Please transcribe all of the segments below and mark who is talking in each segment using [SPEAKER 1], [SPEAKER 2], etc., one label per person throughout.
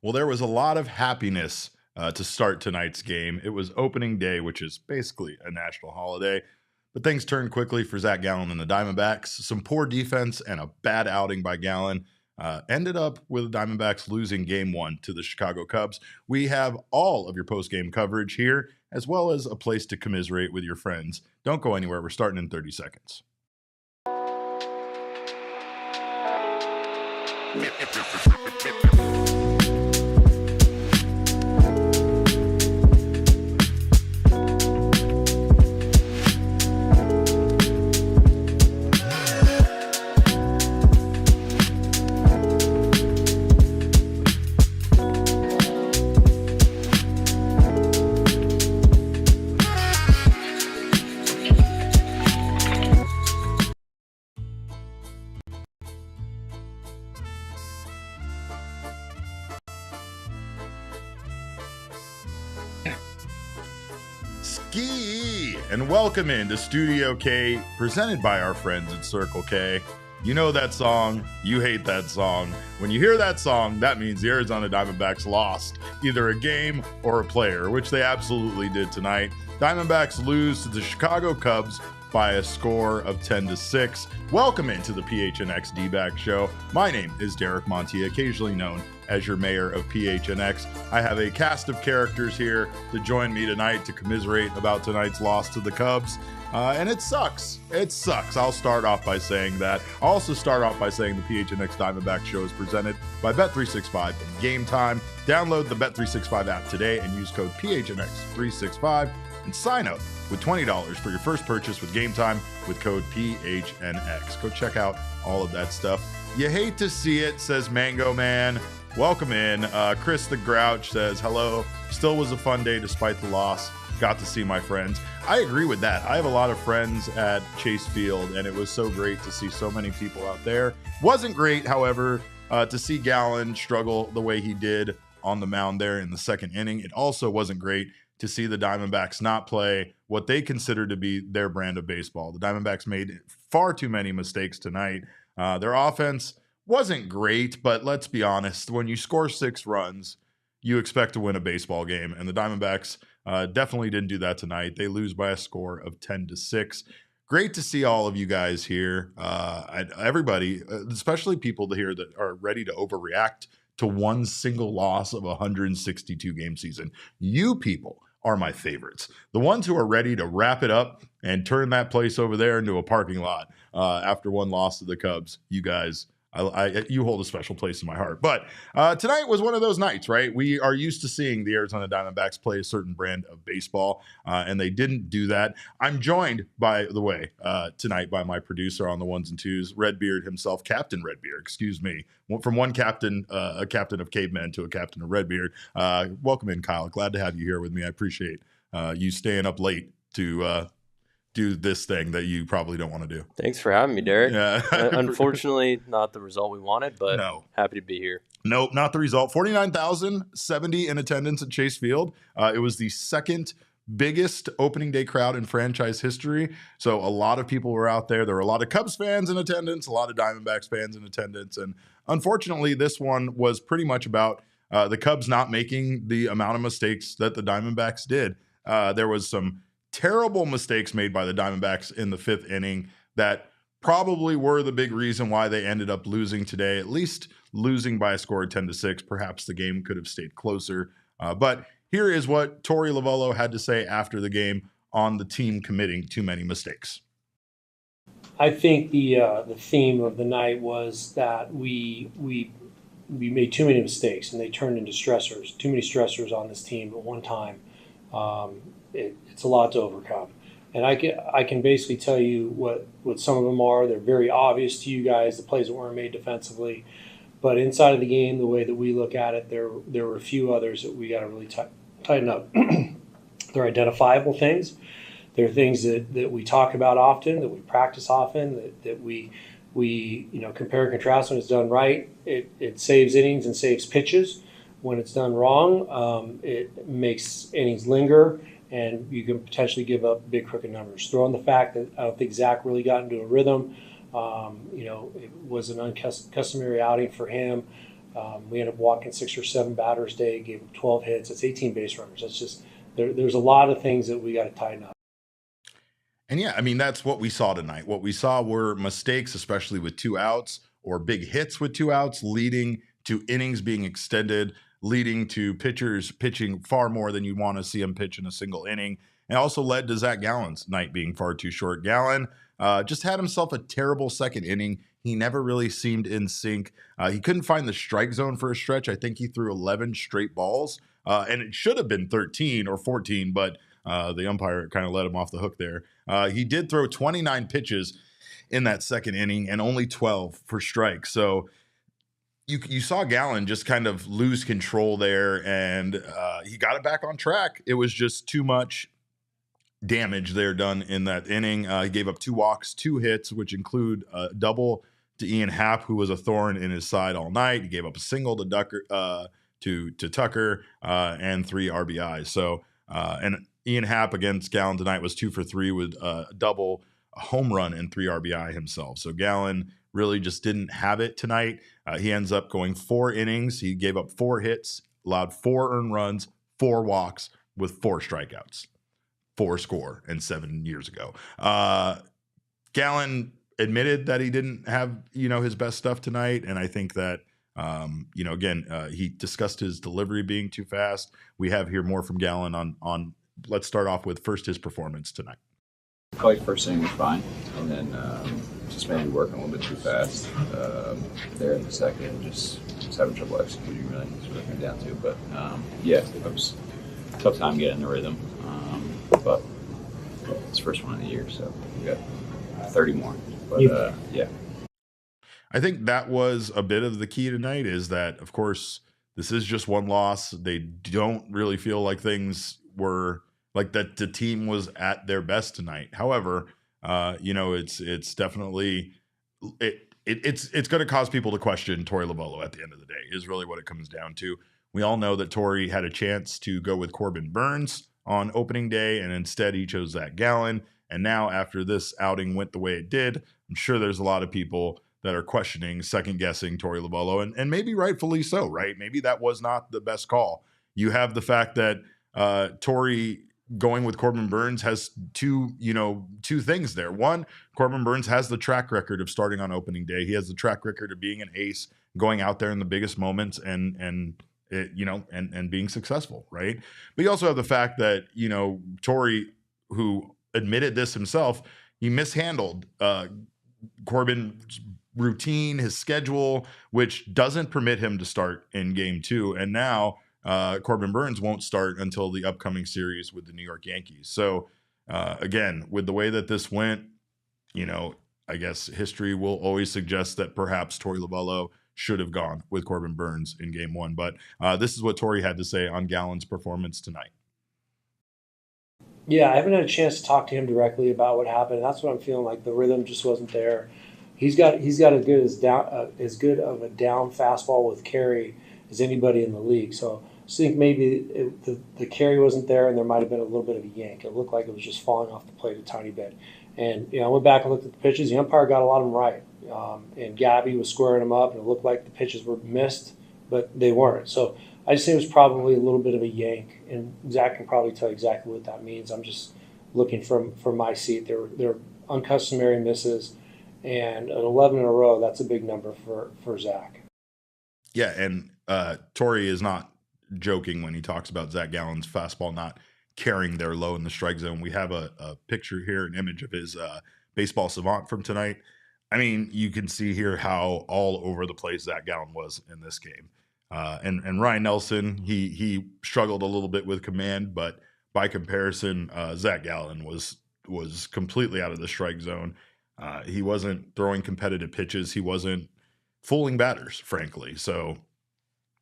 [SPEAKER 1] Well, there was a lot of happiness to start tonight's game. It was opening day, which is basically a national holiday. But things turned quickly for Zac Gallen and the Diamondbacks. Some poor defense and a bad outing by Gallen ended up with the Diamondbacks losing Game 1 to the Chicago Cubs. We have all of your post-game coverage here, as well as a place to commiserate with your friends. Don't go anywhere. We're starting in 30 seconds. Ski and welcome into Studio K, presented by our friends at Circle K. You know that song, you hate that song. When you hear that song, that means the Arizona Diamondbacks lost either a game or a player, which they absolutely did tonight. Diamondbacks lose to the Chicago Cubs by a score of 10-6. Welcome into the PHNX Dbacks show. My name is Derek Montia, occasionally known as your mayor of PHNX. I have a cast of characters here to join me tonight to commiserate about tonight's loss to the Cubs. And it sucks. It sucks. I'll start off by saying that. I'll also start off by saying the PHNX Diamondbacks show is presented by Bet365 and Game Time. Download the Bet365 app today and use code PHNX365 and sign up with $20 for your first purchase with Game Time with code PHNX. Go check out all of that stuff. You hate to see it, says Mango Man. Welcome in. Chris the Grouch says, hello. Still was a fun day despite the loss. Got to see my friends. I agree with that. I have a lot of friends at Chase Field, and it was so great to see so many people out there. Wasn't great, however, to see Gallen struggle the way he did on the mound there in the second inning. It also wasn't great to see the Diamondbacks not play what they consider to be their brand of baseball. The Diamondbacks made far too many mistakes tonight. Their offense wasn't great, but let's be honest, when you score 6 runs, you expect to win a baseball game, and the Diamondbacks definitely didn't do that tonight. They lose by a score of 10-6. Great to see all of you guys here. Everybody, especially people here that are ready to overreact to one single loss of a 162 game season. You people are my favorites. The ones who are ready to wrap it up and turn that place over there into a parking lot after one loss to the Cubs. You guys, you hold a special place in my heart. But tonight was one of those nights, right? We are used to seeing the Arizona Diamondbacks play a certain brand of baseball, and they didn't do that. I'm joined, by the way, tonight by my producer on the ones and twos, Redbeard himself, Captain Redbeard, excuse me. From one captain, a captain of cavemen to a captain of Redbeard. Welcome in, Kyle. Glad to have you here with me. I appreciate you staying up late to do this thing that you probably don't want to do.
[SPEAKER 2] Thanks for having me, Derek.
[SPEAKER 1] Yeah.
[SPEAKER 2] Unfortunately, not the result we wanted, but
[SPEAKER 1] no.
[SPEAKER 2] Happy to be here.
[SPEAKER 1] Nope, not the result. 49,070 in attendance at Chase Field. It was the second biggest opening day crowd in franchise history. So a lot of people were out there. There were a lot of Cubs fans in attendance, a lot of Diamondbacks fans in attendance. And unfortunately, this one was pretty much about the Cubs not making the amount of mistakes that the Diamondbacks did. There was some terrible mistakes made by the Diamondbacks in the 5th inning that probably were the big reason why they ended up losing today, at least losing by a score of 10-6. Perhaps the game could have stayed closer. But here is what Torey Lovullo had to say after the game on the team committing too many mistakes.
[SPEAKER 3] I think the theme of the night was that we made too many mistakes and they turned into stressors. Too many stressors on this team at one time. It's a lot to overcome. And I can basically tell you what some of them are. They're very obvious to you guys, the plays that weren't made defensively. But inside of the game, the way that we look at it, there were a few others that we got to really tighten up. They're identifiable things. They're things that we talk about often, that we practice often, that we compare and contrast. When it's done right, it saves innings and saves pitches. When it's done wrong, it makes innings linger, and you can potentially give up big crooked numbers. Throw in the fact that I don't think Zach really got into a rhythm. It was an uncustomary outing for him. We ended up walking 6 or 7 batters a day, gave up 12 hits. It's 18 base runners. That's just there's a lot of things that we got to tighten up.
[SPEAKER 1] And yeah, I mean, that's what we saw tonight. What we saw were mistakes, especially with 2 outs, or big hits with 2 outs, leading to innings being extended, leading to pitchers pitching far more than you want to see them pitch in a single inning. And also led to Zac Gallen's night being far too short. Gallen just had himself a terrible second inning. He never really seemed in sync. He couldn't find the strike zone for a stretch. I think he threw 11 straight balls, and it should have been 13 or 14, but the umpire kind of let him off the hook there. He did throw 29 pitches in that second inning and only 12 for strikes. So you saw Gallen just kind of lose control there, and he got it back on track. It was just too much damage there done in that inning. He gave up 2 walks, 2 hits, which include a double to Ian Happ, who was a thorn in his side all night. He gave up a single to Tucker, and 3 RBIs. So and Ian Happ against Gallen tonight was 2 for 3 with a double, a home run, and 3 RBI himself. So Gallen really just didn't have it tonight. He ends up going 4 innings. He gave up 4 hits, allowed 4 earned runs, 4 walks with 4 strikeouts. 4 score and 7 years ago. Gallen admitted that he didn't have, his best stuff tonight. And I think that, again, he discussed his delivery being too fast. We have here more from Gallen on let's start off with first his performance tonight.
[SPEAKER 4] Probably first inning was fine. And then just maybe working a little bit too fast there in the second. Just having trouble executing really. That's what it came down to. But yeah, it was a tough time getting in the rhythm. But it's the first one of the year, so we got 30 more. But yeah.
[SPEAKER 1] I think that was a bit of the key tonight, is that, of course, this is just one loss. They don't really feel like things were like that. The team was at their best tonight. However, it's definitely it's going to cause people to question Torey Lovullo at the end of the day, is really what it comes down to. We all know that Torey had a chance to go with Corbin Burnes on opening day, and instead he chose Zac Gallen. And now, after this outing went the way it did, I'm sure there's a lot of people that are questioning, second-guessing Torey Lovullo, and maybe rightfully so, right? Maybe that was not the best call. You have the fact that Torey going with Corbin Burnes has two things there. One, Corbin Burnes has the track record of starting on opening day. He has the track record of being an ace, going out there in the biggest moments and being successful, right? But you also have the fact that, Torey, who admitted this himself, he mishandled Corbin's routine, his schedule, which doesn't permit him to start in game 2. And now Corbin Burnes won't start until the upcoming series with the New York Yankees. So again, with the way that this went, I guess history will always suggest that perhaps Torey Lovullo should have gone with Corbin Burnes in game 1. But this is what Torey had to say on Gallen's performance tonight.
[SPEAKER 3] Yeah, I haven't had a chance to talk to him directly about what happened. That's what I'm feeling like. The rhythm just wasn't there. He's got as good of a down fastball with carry as anybody in the league. So I think maybe the carry wasn't there, and there might have been a little bit of a yank. It looked like it was just falling off the plate a tiny bit. And I went back and looked at the pitches. The umpire got a lot of them right. And Gabby was squaring them up, and it looked like the pitches were missed, but they weren't. So I just think it was probably a little bit of a yank, and Zach can probably tell you exactly what that means. I'm just looking from my seat. They're uncustomary misses, and an 11 in a row, that's a big number for Zach.
[SPEAKER 1] Yeah, and Torey is not joking when he talks about Zac Gallen's fastball not carrying there low in the strike zone. We have a picture here, an image of his baseball savant from tonight. I mean, you can see here how all over the place Zac Gallen was in this game. And Ryan Nelson, he struggled a little bit with command, but by comparison, Zac Gallen was completely out of the strike zone. He wasn't throwing competitive pitches. He wasn't fooling batters, frankly. So,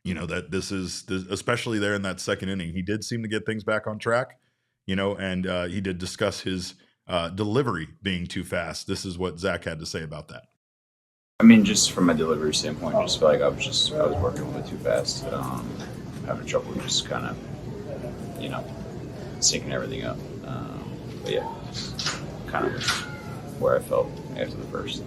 [SPEAKER 1] that this especially there in that second inning, he did seem to get things back on track, and he did discuss his delivery being too fast. This is what Zach had to say about that.
[SPEAKER 4] I mean, just from a delivery standpoint, I just feel like I was working a little bit too fast. Having trouble just kind of, syncing everything up. But yeah, kind of where I felt after the first.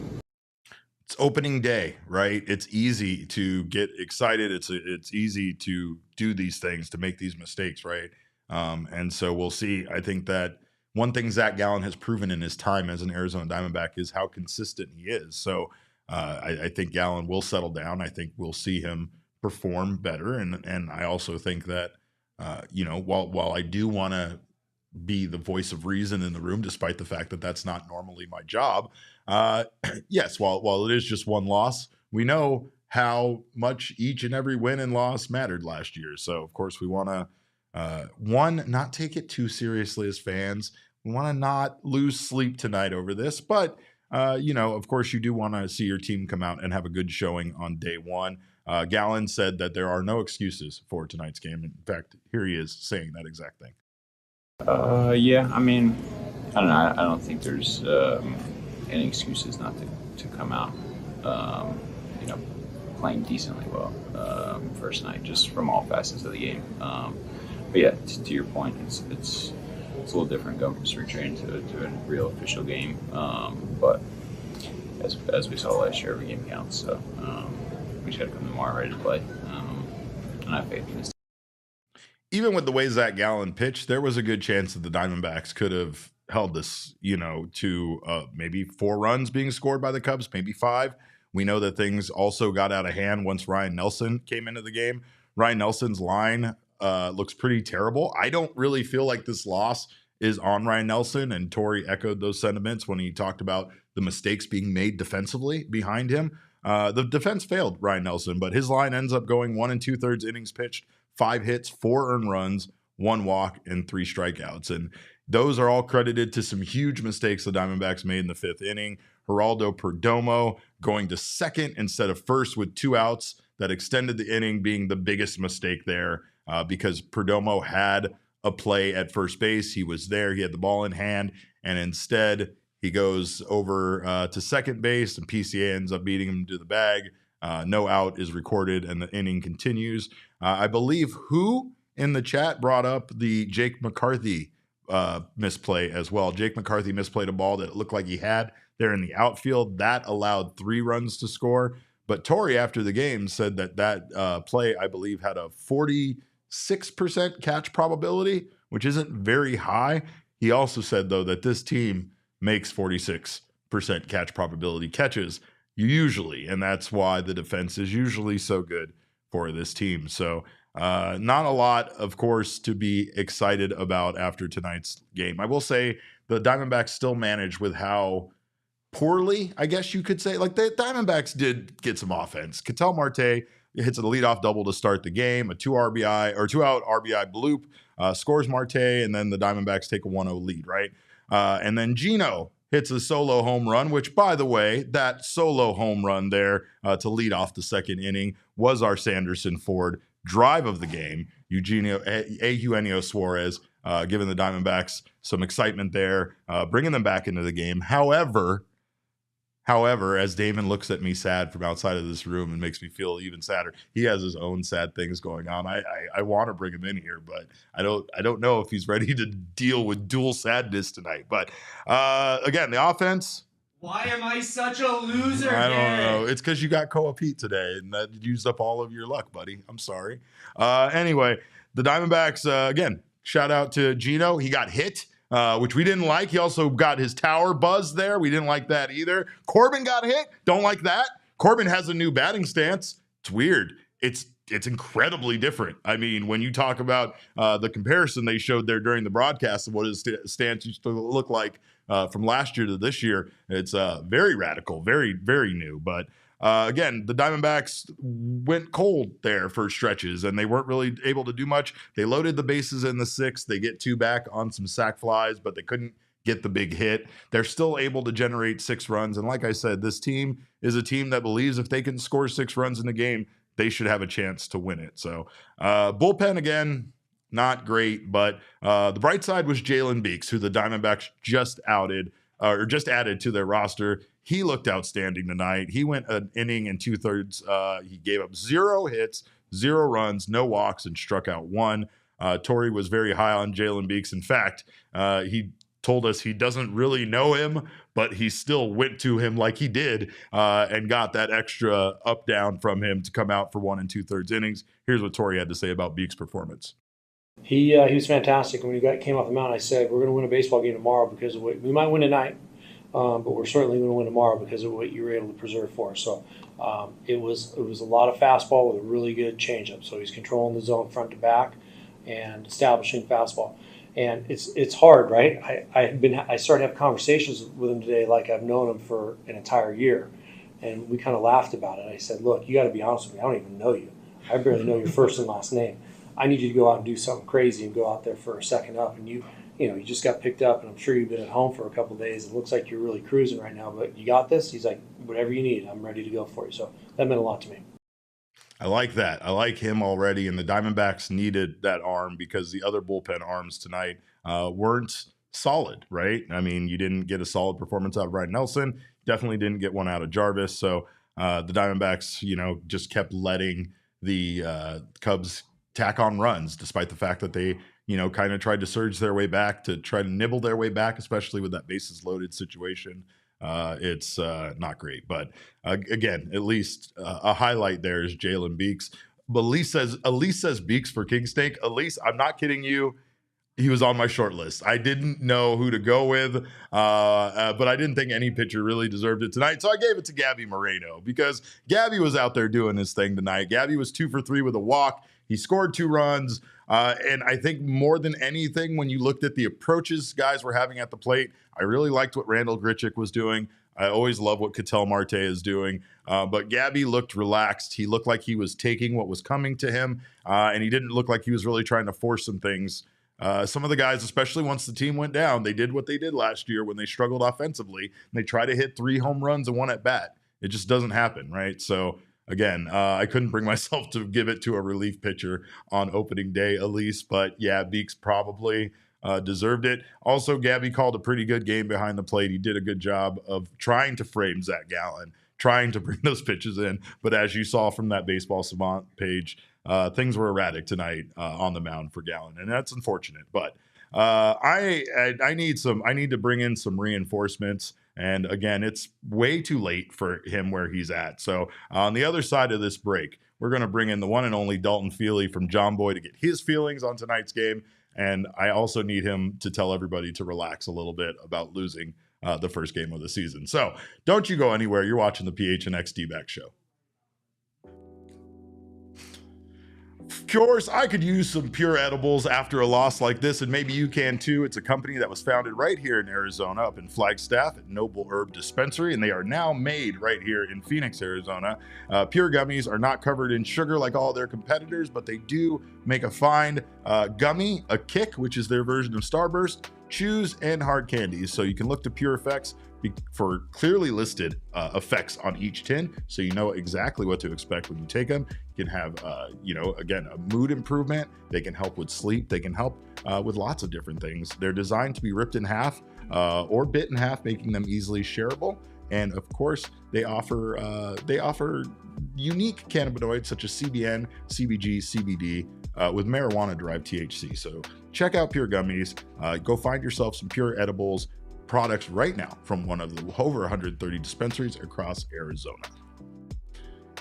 [SPEAKER 1] it's opening day, right? It's easy to get excited. It's easy to do these things, to make these mistakes, right? And so we'll see. I think that one thing Zac Gallen has proven in his time as an Arizona Diamondback is how consistent he is. So I think Gallen will settle down. I think we'll see him perform better, and I also think that while I do want to be the voice of reason in the room, despite the fact that that's not normally my job. Yes, while it is just one loss, we know how much each and every win and loss mattered last year. So, of course, we want to, not take it too seriously as fans. We want to not lose sleep tonight over this. But, of course, you do want to see your team come out and have a good showing on day one. Gallen said that there are no excuses for tonight's game. In fact, here he is saying that exact thing.
[SPEAKER 4] Yeah, I mean, I don't know. I don't think there's any excuses not to come out, playing decently well first night, just from all facets of the game. But yeah, to your point, it's a little different going from spring training to a real official game. But as we saw last year, every game counts. So we just got to come tomorrow ready to play, and I have faith in this.
[SPEAKER 1] Even with the way Zac Gallen pitched, there was a good chance that the Diamondbacks could have held this, to maybe 4 runs being scored by the Cubs, maybe 5. We know that things also got out of hand once Ryan Nelson came into the game. Ryan Nelson's line looks pretty terrible. I don't really feel like this loss is on Ryan Nelson, and Torey echoed those sentiments when he talked about the mistakes being made defensively behind him. The defense failed Ryan Nelson, but his line ends up going 1 2/3 innings pitched, 5 hits, 4 earned runs, 1 walk, and 3 strikeouts. And those are all credited to some huge mistakes the Diamondbacks made in the 5th inning. Geraldo Perdomo going to second instead of first with 2 outs that extended the inning being the biggest mistake there because Perdomo had a play at first base. He was there. He had the ball in hand. And instead, he goes over to second base, and PCA ends up beating him to the bag. No out is recorded, and the inning continues. I believe who in the chat brought up the Jake McCarthy misplay as well. Jake McCarthy misplayed a ball that it looked like he had there in the outfield. That allowed 3 runs to score. But Torey, after the game, said that play, I believe, had a 46% catch probability, which isn't very high. He also said, though, that this team makes 46% catch probability catches usually, and that's why the defense is usually so good for this team. So not a lot, of course, to be excited about after tonight's game. I will say the Diamondbacks still managed with how poorly, I guess you could say. Like, the Diamondbacks did get some offense. Ketel Marte hits a leadoff double to start the game, a 2-out RBI bloop, scores Marte, and then the Diamondbacks take a 1-0 lead, right? And then Gino hits a solo home run, which, by the way, that solo home run there to lead off the 2nd inning was our Sanderson Ford drive of the game. Eugenio Suarez giving the Diamondbacks some excitement there, bringing them back into the game. However, as Damon looks at me sad from outside of this room and makes me feel even sadder, he has his own sad things going on. I want to bring him in here, but I don't know if he's ready to deal with dual sadness tonight. But again, the offense.
[SPEAKER 5] Why am I such a loser?
[SPEAKER 1] I don't know. It's because you got Koa Pete today, and that used up all of your luck, buddy. I'm sorry. Anyway, the Diamondbacks, again, shout out to Gino. He got hit, which we didn't like. He also got his tower buzzed there. We didn't like that either. Corbin got hit. Don't like that. Corbin has a new batting stance. It's weird. It's incredibly different. I mean, when you talk about the comparison they showed there during the broadcast of what his stance used to look like from last year to this year, it's very radical, very, very new. But again, the Diamondbacks went cold there for stretches, and they weren't really able to do much. They loaded the bases in the 6th. They get 2 back on some sac flies, but they couldn't get the big hit. They're still able to generate 6 runs. And like I said, this team is a team that believes if they can score 6 runs in the game, they should have a chance to win it. So bullpen, again, not great, but the bright side was Jalen Beeks, who the Diamondbacks just added to their roster. He looked outstanding tonight. He went an inning and 2/3. He gave up 0 hits, 0 runs, no walks, and struck out 1. Torey was very high on Jalen Beeks. In fact, he told us he doesn't really know him, but he still went to him like he did and got that extra up down from him to come out for 1 2/3 innings. Here's what Torey had to say about Beek's performance.
[SPEAKER 3] He was fantastic. When he came off the mound, I said, we're going to win a baseball game tomorrow because of what we might win tonight, but we're certainly going to win tomorrow because of what you were able to preserve for us. So it was a lot of fastball with a really good changeup. So he's controlling the zone front to back and establishing fastball. And it's hard, right? I started to have conversations with him today like I've known him for an entire year, and we kind of laughed about it. I said, look, you got to be honest with me. I don't even know you. I barely know your first and last name. I need you to go out and do something crazy and go out there for a second up. And you just got picked up, and I'm sure you've been at home for a couple of days. It looks like you're really cruising right now, but you got this. He's like, whatever you need, I'm ready to go for you. So that meant a lot to me.
[SPEAKER 1] I like that. I like him already, and the Diamondbacks needed that arm because the other bullpen arms tonight weren't solid, right? I mean, you didn't get a solid performance out of Ryan Nelson. Definitely didn't get one out of Jarvis. So the Diamondbacks, just kept letting the Cubs tack on runs, despite the fact that they, kind of tried to surge their way back, to try to nibble their way back, especially with that bases loaded situation. It's not great, but again, at least a highlight there is Jalen Beeks. But Elise says Beeks for King Steak. Elise, I'm not kidding you. He was on my short list. I didn't know who to go with, but I didn't think any pitcher really deserved it tonight. So I gave it to Gabby Moreno because Gabby was out there doing his thing tonight. Gabby was 2 for 3 with a walk. He scored 2 runs. And I think more than anything, when you looked at the approaches guys were having at the plate, I really liked what Randall Grichuk was doing. I always love what Ketel Marte is doing. But Gabby looked relaxed. He looked like he was taking what was coming to him. And he didn't look like he was really trying to force some things. Some of the guys, especially once the team went down, they did what they did last year when they struggled offensively. And they try to hit 3 home runs and 1 at bat. It just doesn't happen, right? So again, I couldn't bring myself to give it to a relief pitcher on opening day, Elise. But yeah, Beeks probably deserved it. Also, Gabby called a pretty good game behind the plate. He did a good job of trying to frame Zac Gallen, trying to bring those pitches in. But as you saw from that Baseball Savant page, things were erratic tonight on the mound for Gallen, and that's unfortunate. But I need to bring in some reinforcements. And again, it's way too late for him where he's at. So on the other side of this break, we're going to bring in the one and only Dalton Feely from John Boy to get his feelings on tonight's game. And I also need him to tell everybody to relax a little bit about losing the first game of the season. So don't you go anywhere. You're watching the PHNX Dbacks show. Of course, I could use some pure edibles after a loss like this, and maybe you can too. It's a company that was founded right here in Arizona, up in Flagstaff at Noble Herb Dispensary, and they are now made right here in Phoenix, Arizona. Pure gummies are not covered in sugar like all their competitors, but they do make a fine gummy, a kick, which is their version of Starburst, chews, and hard candies. So you can look to Pure Effects for clearly listed effects on each tin, so you know exactly what to expect when you take them. You can have, again, a mood improvement. They can help with sleep. They can help with lots of different things. They're designed to be ripped in half or bit in half, making them easily shareable. And of course, they offer unique cannabinoids such as CBN, CBG, CBD with marijuana-derived THC. So check out Pure Gummies. Go find yourself some Pure Edibles products right now from one of the over 130 dispensaries across Arizona.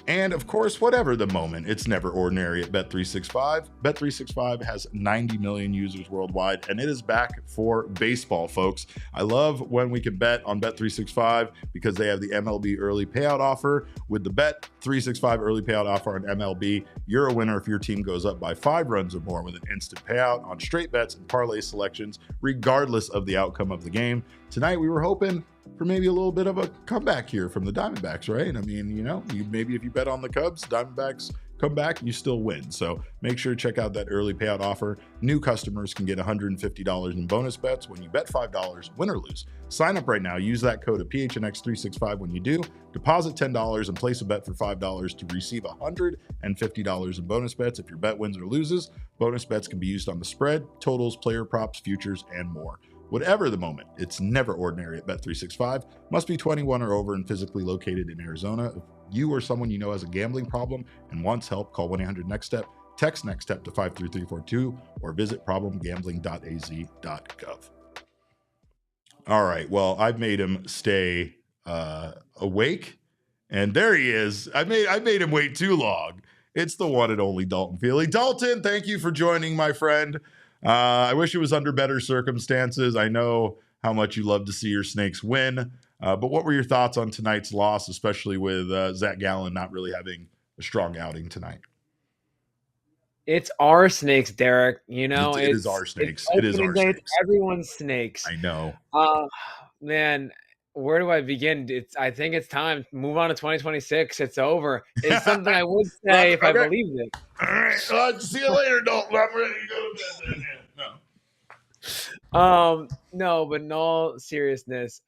[SPEAKER 1] And of course, whatever the moment, it's never ordinary at Bet365. Bet365 has 90 million users worldwide, and it is back for baseball, folks. I love when we can bet on Bet365 because they have the MLB early payout offer. With the Bet365 early payout offer on MLB, you're a winner if your team goes up by 5 runs or more with an instant payout on straight bets and parlay selections, regardless of the outcome of the game. Tonight, we were hoping for maybe a little bit of a comeback here from the Diamondbacks, right? I mean, maybe if you bet on the Cubs, Diamondbacks come back, you still win. So make sure to check out that early payout offer. New customers can get $150 in bonus bets when you bet $5, win or lose. Sign up right now. Use that code of PHNX365 when you do. Deposit $10 and place a bet for $5 to receive $150 in bonus bets if your bet wins or loses. Bonus bets can be used on the spread, totals, player props, futures, and more. Whatever the moment, it's never ordinary at Bet365. Must be 21 or over and physically located in Arizona. If you or someone you know has a gambling problem and wants help, call 1-800-NEXT-STEP, text NEXT STEP to 53342, or visit problemgambling.az.gov. All right. Well, I've made him stay awake, and there he is. I made him wait too long. It's the one and only Dalton Feely. Dalton, thank you for joining, my friend. I wish it was under better circumstances. I know how much you love to see your Snakes win, but what were your thoughts on tonight's loss, especially with Zac Gallen not really having a strong outing tonight?
[SPEAKER 6] It's our Snakes, Derek.
[SPEAKER 1] It is our Snakes. It is our
[SPEAKER 6] Snakes.
[SPEAKER 1] Snakes.
[SPEAKER 6] Everyone's Snakes.
[SPEAKER 1] I know.
[SPEAKER 6] Man, where do I begin? I think it's time to move on to 2026. It's over. It's something I would say if I believed it.
[SPEAKER 1] All right. See you later, Dalton. I'm ready to go to bed.
[SPEAKER 6] No. No, but in all seriousness,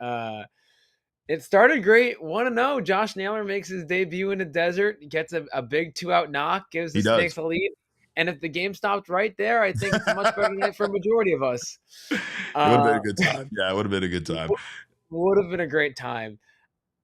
[SPEAKER 6] it started great. 1-0. Josh Naylor makes his debut in the desert, gets a big 2-out knock, gives the Snakes a lead. And if the game stopped right there, I think it's a much better night for a majority of us.
[SPEAKER 1] It would have been a good time. Yeah, it would have been a good time.
[SPEAKER 6] Would have been a great time.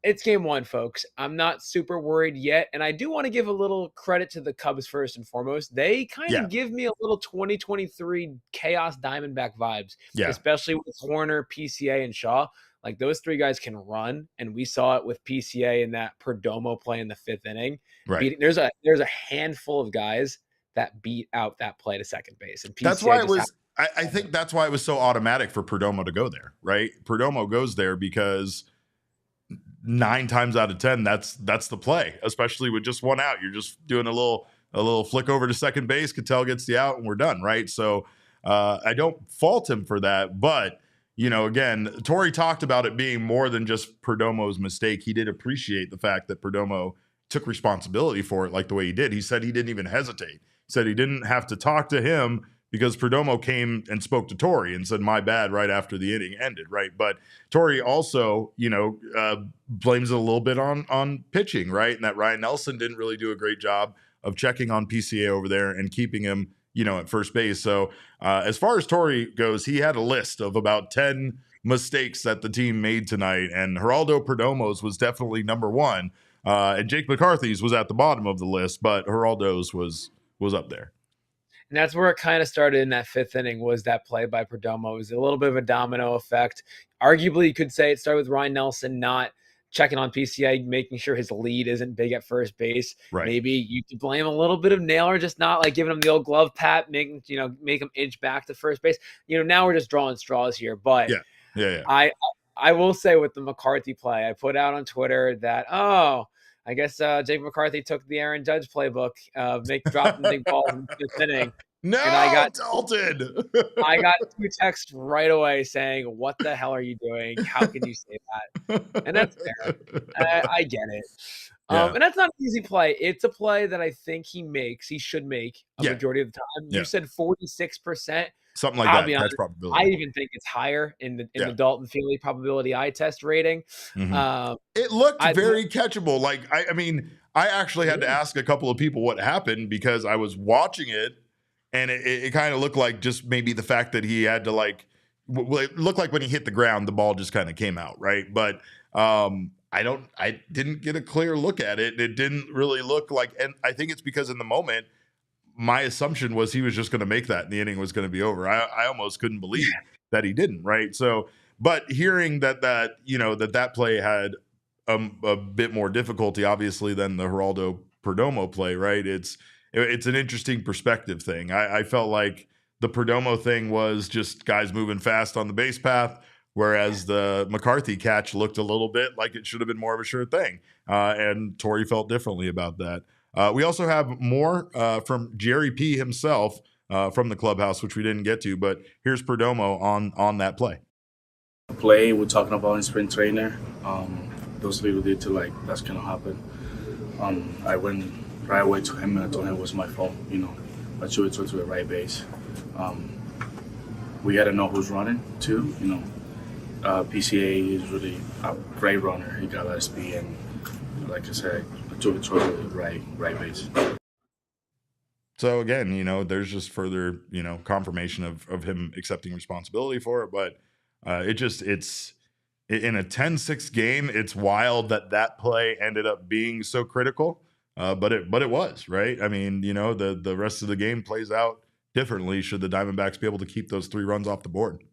[SPEAKER 6] It's game one, folks. I'm not super worried yet. And I do want to give a little credit to the Cubs first and foremost. They kind of give me a little 2023 chaos Diamondback vibes, especially with Horner, PCA, and Shaw. Like, those three guys can run, and we saw it with PCA in that Perdomo play in the 5th inning.
[SPEAKER 1] Right.
[SPEAKER 6] There's a handful of guys that beat out that play to second base. And PCA
[SPEAKER 1] that's why it was I think that's why it was so automatic for Perdomo to go there, right? Perdomo goes there because 9 times out of 10, that's the play, especially with just one out. You're just doing a little flick over to second base, Cattell gets the out, and we're done, right? So I don't fault him for that, but again, Torey talked about it being more than just Perdomo's mistake. He did appreciate the fact that Perdomo took responsibility for it like the way he did. He said he didn't even hesitate. Said he didn't have to talk to him because Perdomo came and spoke to Torey and said, my bad, right after the inning ended, right? But Torey also, blames it a little bit on pitching, right? And that Ryan Nelson didn't really do a great job of checking on PCA over there and keeping him, at first base. So as far as Torey goes, he had a list of about 10 mistakes that the team made tonight, and Geraldo Perdomo's was definitely number one. And Jake McCarthy's was at the bottom of the list, but Geraldo's was up there.
[SPEAKER 6] And that's where it kind of started in that 5th inning, was that play by Perdomo. It was a little bit of a domino effect. Arguably, you could say it started with Ryan Nelson not checking on PCA, making sure his lead isn't big at first base.
[SPEAKER 1] Right. Maybe
[SPEAKER 6] you could blame a little bit of Naylor, just not like giving him the old glove pat, make him inch back to first base. Now we're just drawing straws here. But
[SPEAKER 1] yeah.
[SPEAKER 6] I will say with the McCarthy play, I put out on Twitter that, I guess Jake McCarthy took the Aaron Judge playbook, dropping big balls in the 5th inning.
[SPEAKER 1] No, and Dalton.
[SPEAKER 6] I got 2 texts right away saying, "What the hell are you doing? How can you say that?" And that's fair. I get it. And that's not an easy play. It's a play that I think he should make a majority of the time. You said 46%.
[SPEAKER 1] Something like that. That's probability.
[SPEAKER 6] I even think it's higher in the Dalton Feely probability eye test rating.
[SPEAKER 1] Mm-hmm. It looked very catchable. Like, I actually had to ask a couple of people what happened because I was watching it, and it kind of looked like just maybe the fact that he had to it looked like when he hit the ground, the ball just kind of came out, right? But I didn't get a clear look at it. It didn't really look like, and I think it's because in the moment, my assumption was he was just going to make that and the inning was going to be over. I almost couldn't believe that he didn't, right? So, but hearing that play had a bit more difficulty, obviously, than the Geraldo Perdomo play, right? It's an interesting perspective thing. I felt like the Perdomo thing was just guys moving fast on the base path, whereas the McCarthy catch looked a little bit like it should have been more of a sure thing. And Torey felt differently about that. We also have more from Jerry P himself from the clubhouse, which we didn't get to, but here's Perdomo on that play.
[SPEAKER 7] Play we're talking about in spring trainer. Those little details, that's gonna happen. I went right away to him and I told him it was my fault. I should have took to the right base. We got to know who's running too. PCA is really a great runner. He got a lot of speed, and like I said, I took it towards the right base.
[SPEAKER 1] So again, there's just further, confirmation of him accepting responsibility for it. But it's in a 10-6 game. It's wild that play ended up being so critical. But it was, right. I mean, the rest of the game plays out differently should the Diamondbacks be able to keep those 3 runs off the board.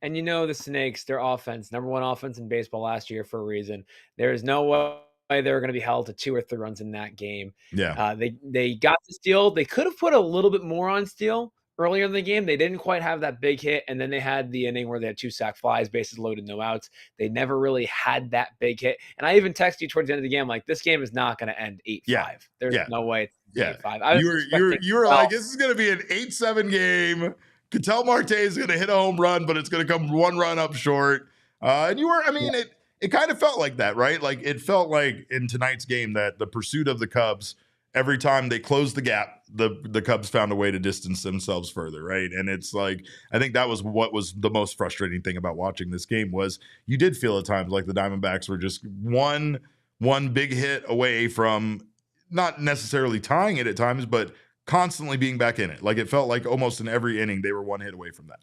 [SPEAKER 6] And the Snakes, their offense, number one offense in baseball last year for a reason. There is no way they were going to be held to 2 or 3 runs in that game.
[SPEAKER 1] Yeah.
[SPEAKER 6] They got the steal. They could have put a little bit more on steal earlier in the game. They didn't quite have that big hit, and then they had the inning where they had 2 sac flies, bases loaded, no outs. They never really had that big hit. And I even texted you towards the end of the game, like, this game is not going to end 8-5. There's no way it's 8-5.
[SPEAKER 1] You were like, this is going to be an 8-7 game. Ketel Marte is going to hit a home run, but it's going to come 1 run up short. And you were, I mean, it kind of felt like that, right? Like, it felt like in tonight's game that the pursuit of the Cubs, every time they closed the gap, the Cubs found a way to distance themselves further, right? And it's like, I think that was what was the most frustrating thing about watching this game was you did feel at times like the Diamondbacks were just one big hit away from not necessarily tying it at times, but constantly being back in it. Like, it felt like almost in every inning they were 1 hit away from that.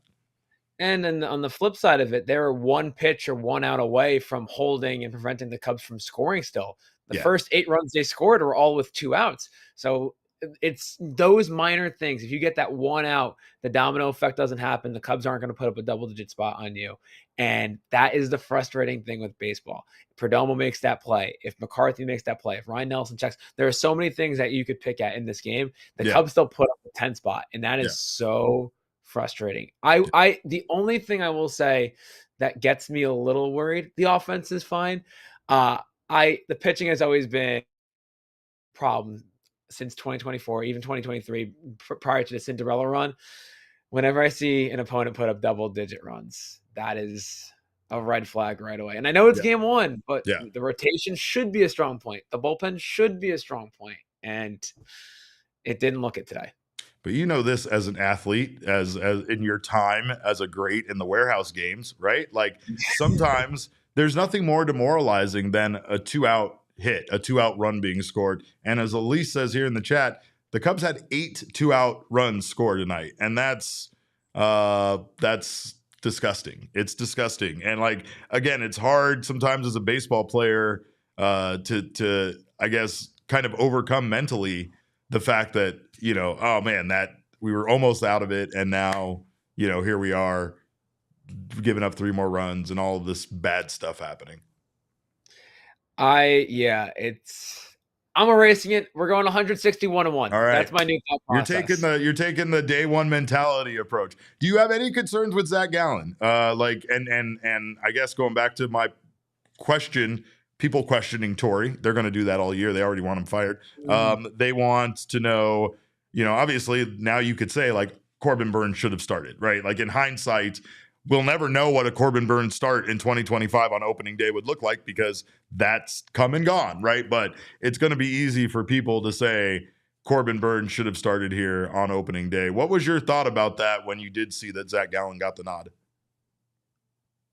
[SPEAKER 6] And then on the flip side of it, they were 1 pitch or 1 out away from holding and preventing the Cubs from scoring still. The first 8 runs they scored were all with 2 outs. So it's those minor things. If you get that 1 out, the domino effect doesn't happen. The Cubs aren't going to put up a double-digit spot on you. And that is the frustrating thing with baseball. Perdomo makes that play. If McCarthy makes that play, if Ryan Nelson checks, there are so many things that you could pick at in this game. The Cubs still put up a 10 spot, and that is so frustrating. The only thing I will say that gets me a little worried, the offense is fine. The pitching has always been a problem since 2024, even 2023, prior to the Cinderella run. Whenever I see an opponent put up double-digit runs, that is a red flag right away. And I know it's game 1, but the rotation should be a strong point. The bullpen should be a strong point, and it didn't look it today.
[SPEAKER 1] But you know this as an athlete, as in your time as a great in the warehouse games, right? Like, sometimes there's nothing more demoralizing than a 2-out hit, a 2-out run being scored. And as Elise says here in the chat, the Cubs had 8 2-out runs scored tonight, and that's disgusting. It's disgusting. And, like, again, it's hard sometimes as a baseball player to I guess kind of overcome mentally the fact that, oh man, that we were almost out of it, and now, here we are giving up 3 more runs and all of this bad stuff happening.
[SPEAKER 6] I'm erasing it. We're going 161-1.
[SPEAKER 1] All right.
[SPEAKER 6] That's my new thought process.
[SPEAKER 1] You're taking the day 1 mentality approach. Do you have any concerns with Zac Gallen? And I guess going back to my question, people questioning Torey, they're going to do that all year. They already want him fired. They want to know, obviously now you could say, like, Corbin Burnes should have started, right? Like, in hindsight, we'll never know what a Corbin Burnes start in 2025 on opening day would look like because that's come and gone, right? But it's going to be easy for people to say Corbin Burnes should have started here on opening day. What was your thought about that when you did see that Zac Gallen got the nod?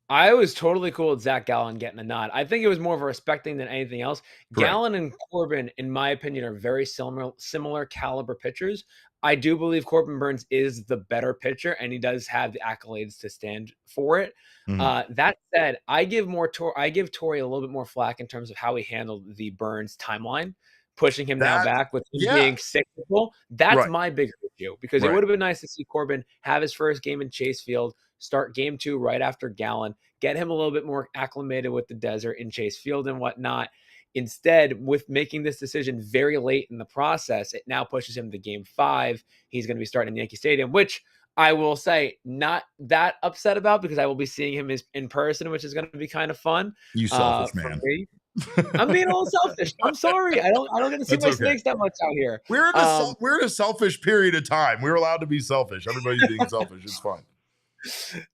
[SPEAKER 6] I was totally cool with Zac Gallen getting a nod. I think it was more of a respecting than anything else. Correct. Gallen and Corbin, in my opinion, are very similar caliber pitchers. I do believe Corbin Burnes is the better pitcher, and he does have the accolades to stand for it. Mm-hmm. That said, I give Torey a little bit more flack in terms of how he handled the Burnes timeline, pushing him now back with him being cyclical. That's my bigger issue, because it would have been nice to see Corbin have his first game in Chase Field, start game 2 right after Gallen, get him a little bit more acclimated with the desert in Chase Field and whatnot. Instead, with making this decision very late in the process, it now pushes him to game 5. He's going to be starting in Yankee Stadium, which I will say not that upset about, because I will be seeing him in person, which is going to be kind of fun.
[SPEAKER 1] You selfish man.
[SPEAKER 6] I'm being a little selfish. I'm sorry. I don't get to see my snakes that much out here.
[SPEAKER 1] We're in a selfish period of time. We're allowed to be selfish. Everybody's being selfish. It's fun.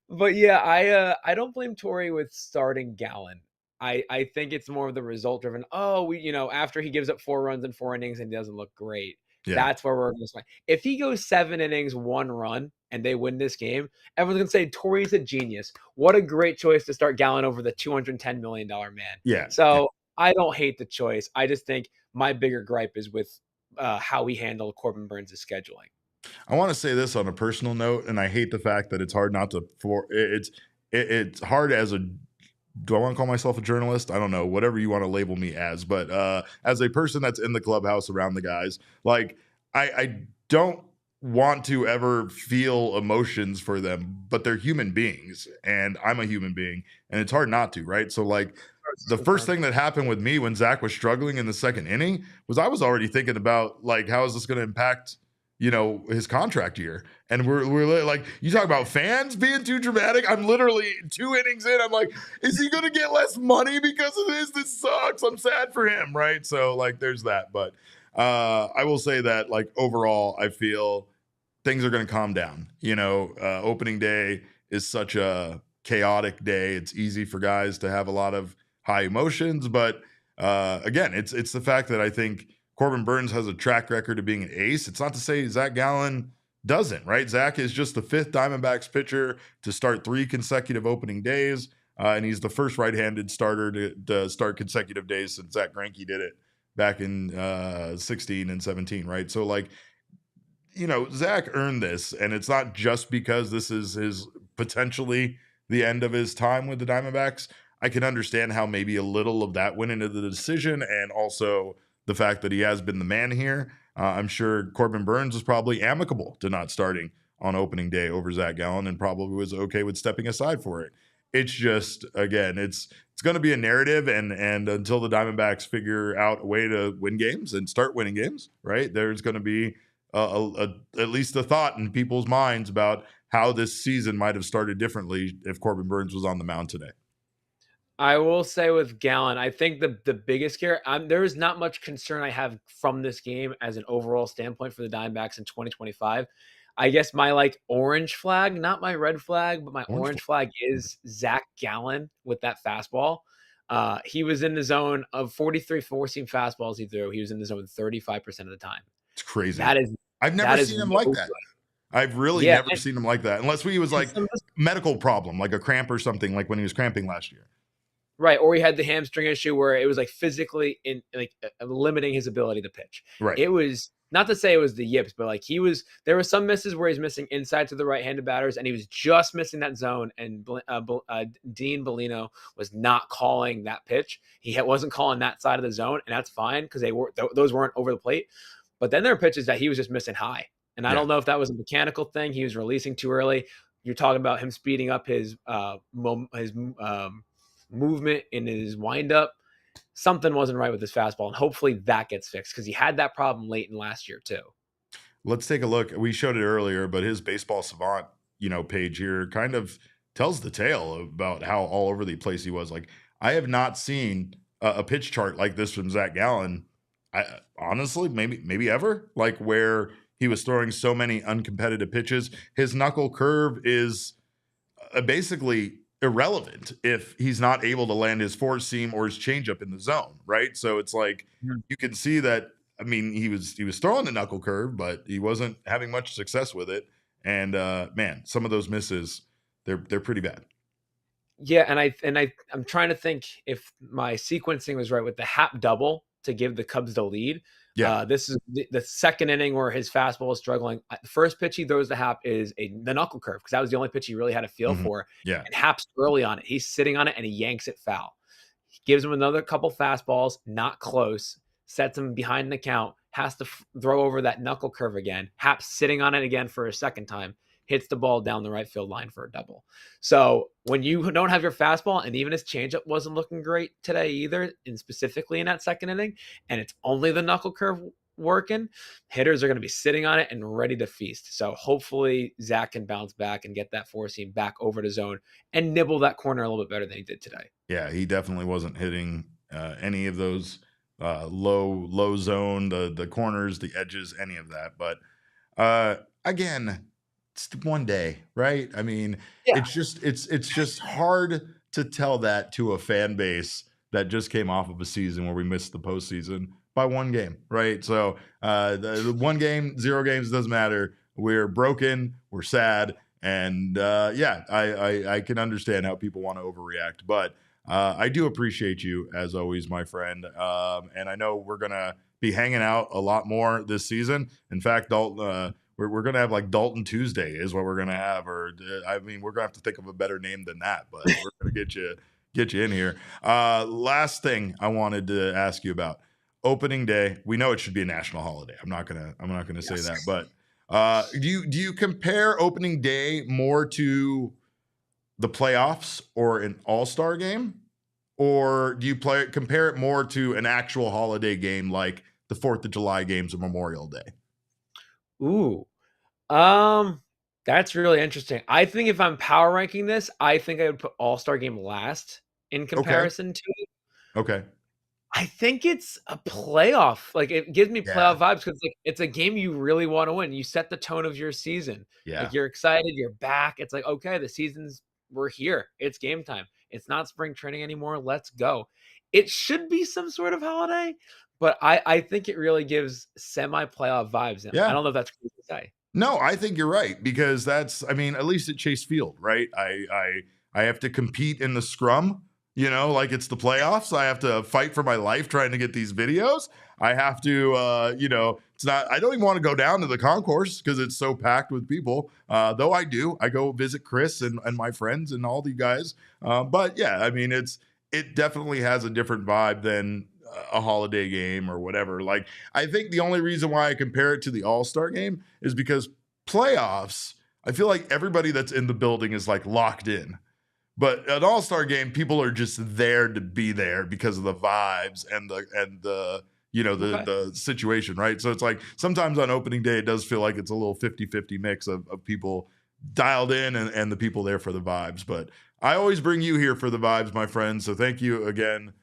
[SPEAKER 6] But yeah, I don't blame Torey with starting Gallen. I think it's more of the result driven. After he gives up 4 runs in 4 innings and doesn't look great, that's where we're going to swing. If he goes 7 innings, 1 run, and they win this game, everyone's going to say Torey's a genius. What a great choice to start Gallen over the $210 million man.
[SPEAKER 1] Yeah.
[SPEAKER 6] So I don't hate the choice. I just think my bigger gripe is with how he handled Corbin Burnes' scheduling.
[SPEAKER 1] I want to say this on a personal note, and I hate the fact that it's hard not to. It's hard as a. Do I want to call myself a journalist? I don't know, whatever you want to label me as, but as a person that's in the clubhouse around the guys, like I don't want to ever feel emotions for them, but they're human beings, and I'm a human being, and it's hard not to, right? So like the first thing that happened with me when Zac was struggling in the second inning was I was already thinking about like, how is this going to impact, you know, his contract year? And we're like, you talk about fans being too dramatic. I'm literally 2 innings in. I'm like, is he going to get less money because of this? This sucks. I'm sad for him, right? So like, there's that. But I will say that like overall, I feel things are going to calm down. You know, opening day is such a chaotic day. It's easy for guys to have a lot of high emotions, but again, it's the fact that I think Corbin Burnes has a track record of being an ace. It's not to say Zac Gallen doesn't, right? Zac is just the 5th Diamondbacks pitcher to start 3 consecutive opening days, and he's the first right-handed starter to start consecutive days since Zack Greinke did it back in 16 and 17, right? So like, you know, Zac earned this, and it's not just because this is his potentially the end of his time with the Diamondbacks. I can understand how maybe a little of that went into the decision, and also the fact that he has been the man here. I'm sure Corbin Burnes was probably amicable to not starting on opening day over Zac Gallen, and probably was okay with stepping aside for it. It's just, again, it's going to be a narrative, and until the Diamondbacks figure out a way to win games and start winning games, right, there's going to be at least a thought in people's minds about how this season might have started differently if Corbin Burnes was on the mound today.
[SPEAKER 6] I will say with Gallen, I think the biggest scare, there is not much concern I have from this game as an overall standpoint for the Diamondbacks in 2025. I guess my like orange flag, not my red flag, but my orange flag is Zac Gallen with that fastball. He was in the zone of 43 four-seam fastballs he threw. He was in the zone 35% of the time.
[SPEAKER 1] It's crazy.
[SPEAKER 6] I've
[SPEAKER 1] never seen him like that. I've really never seen him like that, unless he was like medical problem, like a cramp or something, like when he was cramping last year.
[SPEAKER 6] Right, or he had the hamstring issue where it was like physically limiting his ability to pitch.
[SPEAKER 1] Right.
[SPEAKER 6] It was not to say it was the yips, but like there were some misses where he's missing inside to the right-handed batters, and he was just missing that zone. And Dean Bellino was not calling that pitch. He wasn't calling that side of the zone, and that's fine because those weren't over the plate. But then there are pitches that he was just missing high, and I don't know if that was a mechanical thing. He was releasing too early. You're talking about him speeding up his movement in his windup. Something wasn't right with his fastball, and hopefully that gets fixed because he had that problem late in last year too.
[SPEAKER 1] Let's take a look. We showed it earlier, but his Baseball Savant, page here kind of tells the tale about how all over the place he was. Like, I have not seen a pitch chart like this from Zac Gallen. Honestly, maybe ever, like where he was throwing so many uncompetitive pitches. His knuckle curve is basically irrelevant if he's not able to land his four seam or his changeup in the zone, right? So it's like you can see that. I mean, he was throwing the knuckle curve, but he wasn't having much success with it. And man, some of those misses, they're pretty bad. Yeah,
[SPEAKER 6] and I'm trying to think if my sequencing was right with the Hap double to give the Cubs the lead. Yeah, this is the second inning where his fastball is struggling. The first pitch he throws to Hap is the knuckle curve because that was the only pitch he really had a feel for.
[SPEAKER 1] Yeah,
[SPEAKER 6] and Hap's early on it. He's sitting on it and he yanks it foul. He gives him another couple fastballs, not close, sets him behind the count, has to throw over that knuckle curve again. Hap's sitting on it again for a second time, hits the ball down the right field line for a double. So when you don't have your fastball, and even his changeup wasn't looking great today either, and specifically in that second inning, and it's only the knuckle curve working, hitters are going to be sitting on it and ready to feast. So hopefully Zac can bounce back and get that four seam back over to zone and nibble that corner a little bit better than he did today.
[SPEAKER 1] Yeah, he definitely wasn't hitting any of those low zone, the corners, the edges, any of that. But again, it's one day, right? I mean, it's just hard to tell that to a fan base that just came off of a season where we missed the postseason by one game, right? So the 1 game, 0 games, doesn't matter. We're broken, we're sad, and I can understand how people want to overreact, but I do appreciate you as always, my friend. And I know we're gonna be hanging out a lot more this season. In fact, Dalton. We're going to have like Dalton Tuesday is what we're going to have. Or I mean, we're going to have to think of a better name than that, but we're going to get you in here. Last thing I wanted to ask you about opening day. We know it should be a national holiday. I'm not going to say that, but Do you compare opening day more to the playoffs or an all-star game? Or do you compare it more to an actual holiday game like the 4th of July games or Memorial Day?
[SPEAKER 6] Ooh. That's really interesting. I think if I'm power ranking this, I think I would put All-Star Game last in comparison to it.
[SPEAKER 1] Okay.
[SPEAKER 6] I think it's a playoff. Like, it gives me playoff vibes because like it's a game you really want to win. You set the tone of your season.
[SPEAKER 1] Yeah.
[SPEAKER 6] Like, you're excited, you're back. It's like, okay, we're here. It's game time. It's not spring training anymore. Let's go. It should be some sort of holiday, but I think it really gives semi-playoff vibes.
[SPEAKER 1] Yeah.
[SPEAKER 6] I don't know if that's crazy to say.
[SPEAKER 1] No, I think you're right, because at least at Chase Field, right? I have to compete in the scrum, like it's the playoffs. I have to fight for my life trying to get these videos. I have to, I don't even want to go down to the concourse because it's so packed with people. Though I do, I go visit Chris and my friends and all the guys. But yeah, it definitely has a different vibe than a holiday game or whatever. Like, I think the only reason why I compare it to the All-Star game is because playoffs, I feel like everybody that's in the building is like locked in. But an All-Star game, people are just there to be there because of the vibes and the situation, right? So it's like sometimes on opening day, it does feel like it's a little 50-50 mix of people dialed in and the people there for the vibes. But I always bring you here for the vibes, my friend. So thank you again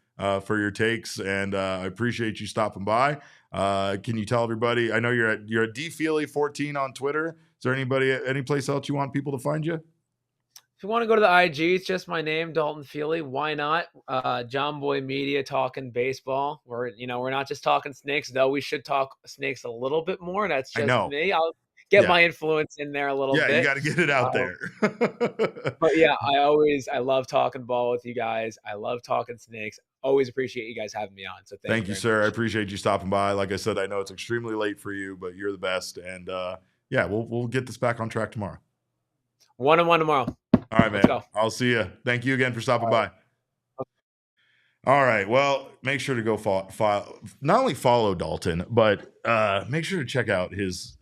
[SPEAKER 1] for your takes, and I appreciate you stopping by. Can you tell everybody? I know you're at DFeely14 on Twitter. Is there any place else you want people to find you?
[SPEAKER 6] If you want to go to the IG, it's just my name, Dalton Feely. Why not? John Boy Media, talking baseball. We're not just talking snakes, though. We should talk snakes a little bit more. That's just me. I'll get my influence in there a little bit.
[SPEAKER 1] Yeah, you got to get it out there.
[SPEAKER 6] But yeah, I love talking ball with you guys. I love talking snakes. Always appreciate you guys having me on. So thank you,
[SPEAKER 1] sir.
[SPEAKER 6] much.
[SPEAKER 1] I appreciate you stopping by. Like I said, I know it's extremely late for you, but you're the best. And we'll get this back on track tomorrow.
[SPEAKER 6] 1-1 tomorrow.
[SPEAKER 1] All right, man. I'll see you. Thank you again for stopping by. All right. Well, make sure to go not only follow Dalton, but make sure to check out his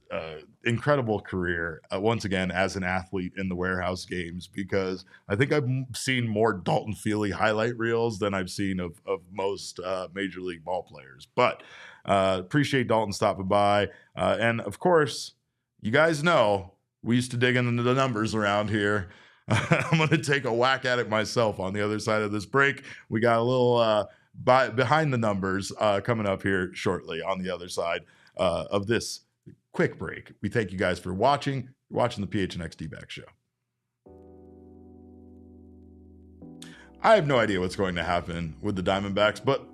[SPEAKER 1] incredible career once again as an athlete in the warehouse games, because I think I've seen more Dalton Feely highlight reels than I've seen of most major league ball players. But appreciate Dalton stopping by. And of course, you guys know we used to dig into the numbers around here. I'm going to take a whack at it myself on the other side of this break. We got a little behind the numbers coming up here shortly on the other side of this quick break. We thank you guys for watching. You're watching the PHNX Dbacks show. I have no idea what's going to happen with the Diamondbacks, but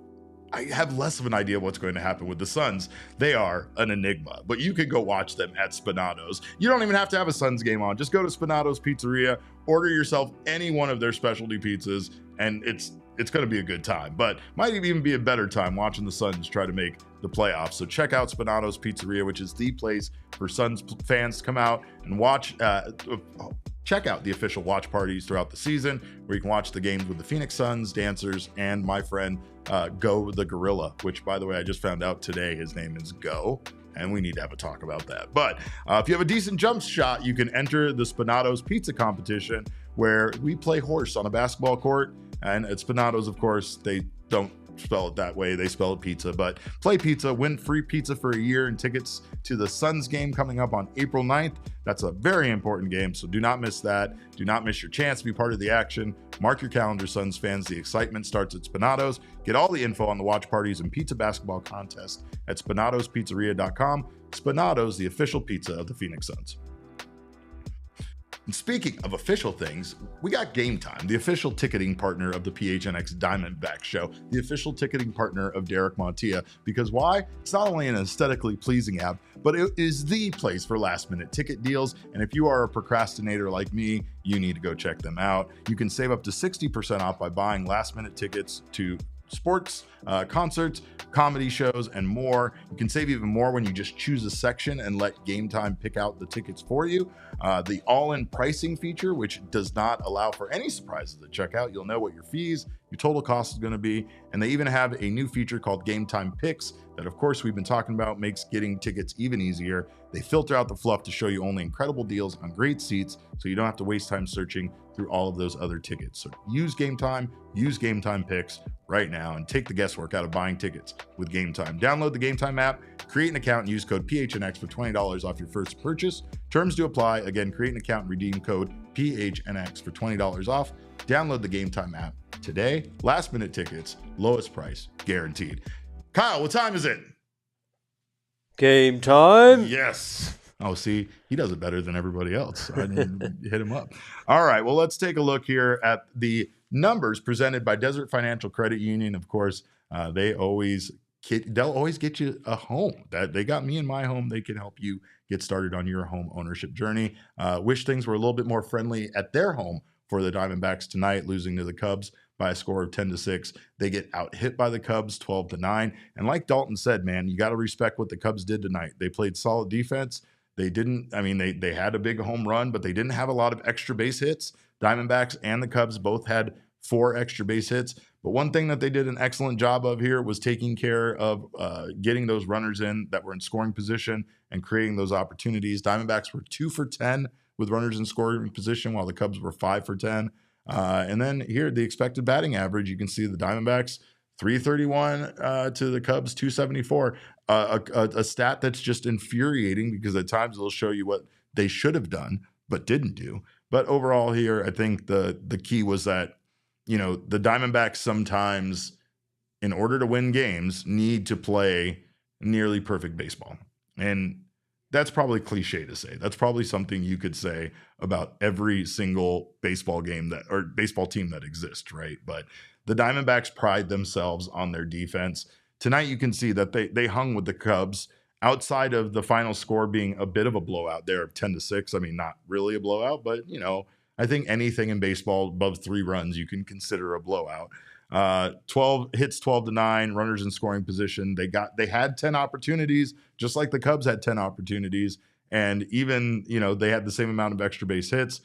[SPEAKER 1] I have less of an idea what's going to happen with the Suns. They are an enigma, but you can go watch them at Spinato's. You don't even have to have a Suns game on. Just go to Spinato's Pizzeria, order yourself any one of their specialty pizzas, and it's going to be a good time. But might even be a better time watching the Suns try to make the playoffs. So check out Spinato's Pizzeria, which is the place for Suns fans to come out and watch. Check out the official watch parties throughout the season, where you can watch the games with the Phoenix Suns, dancers, and my friend Go the Gorilla, which, by the way, I just found out today his name is Go, and we need to have a talk about that. But if you have a decent jump shot, you can enter the Spinato's Pizza Competition, where we play horse on a basketball court. And at Spinato's, of course, they don't spell it that way. They spell it pizza, but play pizza, win free pizza for a year and tickets to the Suns game coming up on April 9th. That's a very important game, so do not miss that. Do not miss your chance to be part of the action. Mark your calendar, Suns fans. The excitement starts at Spinato's. Get all the info on the watch parties and pizza basketball contest at spinatospizzeria.com. Spinato's, the official pizza of the Phoenix Suns. And speaking of official things, we got Game Time, the official ticketing partner of the PHNX Diamondbacks show, the official ticketing partner of Derek Montilla. Because why? It's not only an aesthetically pleasing app, but it is the place for last-minute ticket deals. And if you are a procrastinator like me, you need to go check them out. You can save up to 60% off by buying last-minute tickets to sports, concerts, comedy shows, and more. You can save even more when you just choose a section and let Game Time pick out the tickets for you. The all-in pricing feature, which does not allow for any surprises at checkout. You'll know what your fees, your total cost is going to be. And they even have a new feature called Game Time Picks that, of course, we've been talking about, makes getting tickets even easier. They filter out the fluff to show you only incredible deals on great seats, so you don't have to waste time searching through all of those other tickets. So use Game Time Picks right now, and take the guesswork out of buying tickets with Game Time. Download the Game Time app, create an account, and use code PHNX for $20 off your first purchase. Terms do apply. Again, create an account and redeem code PHNX for $20 off. Download the Game Time app today. Last minute tickets, lowest price guaranteed. Kyle, what time is it?
[SPEAKER 2] Game time.
[SPEAKER 1] Yes. Oh, see, he does it better than everybody else. I didn't hit him up. All right, well, let's take a look here at the numbers presented by Desert Financial Credit Union. Of course, they'll always get you a home. That they got me in my home. They can help you get started on your home ownership journey. Wish things were a little bit more friendly at their home for the Diamondbacks tonight, losing to the Cubs by a score of 10-6. They get out hit by the Cubs 12-9. And like Dalton said, man, you got to respect what the Cubs did tonight. They played solid defense. They didn't, I mean, they had a big home run, but they didn't have a lot of extra base hits. Diamondbacks and the Cubs both had 4 extra base hits. But one thing that they did an excellent job of here was taking care of getting those runners in that were in scoring position and creating those opportunities. Diamondbacks were 2 for 10 with runners in scoring position, while the Cubs were 5 for 10. And then here, the expected batting average, you can see the Diamondbacks 331 to the Cubs 274. A stat that's just infuriating, because at times it'll show you what they should have done but didn't do. But overall here, I think the key was that, you know, the Diamondbacks sometimes, in order to win games, need to play nearly perfect baseball. And that's probably cliche to say. That's probably something you could say about every single baseball game that, or baseball team that exists, right? But the Diamondbacks pride themselves on their defense. Tonight, you can see that they hung with the Cubs outside of the final score being a bit of a blowout there of 10-6. I mean, not really a blowout, but, you know, I think anything in baseball above 3 runs, you can consider a blowout. 12 hits, 12-9, runners in scoring position. They had 10 opportunities, just like the Cubs had 10 opportunities. And even, you know, they had the same amount of extra base hits.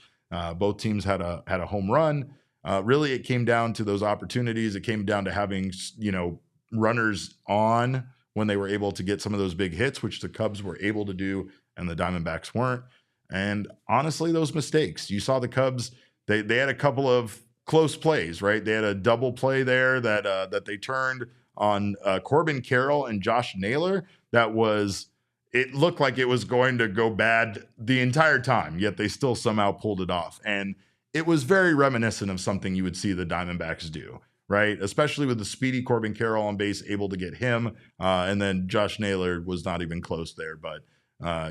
[SPEAKER 1] Both teams had a home run. Really, it came down to those opportunities. It came down to having, you know, runners on when they were able to get some of those big hits, which the Cubs were able to do and the Diamondbacks weren't. And honestly, those mistakes, you saw the Cubs, they had a couple of close plays, right? They had a double play there that they turned on Corbin Carroll and Josh Naylor. It looked like it was going to go bad the entire time, yet they still somehow pulled it off. And it was very reminiscent of something you would see the Diamondbacks do, right? Especially with the speedy Corbin Carroll on base, able to get him. And then Josh Naylor was not even close there. But,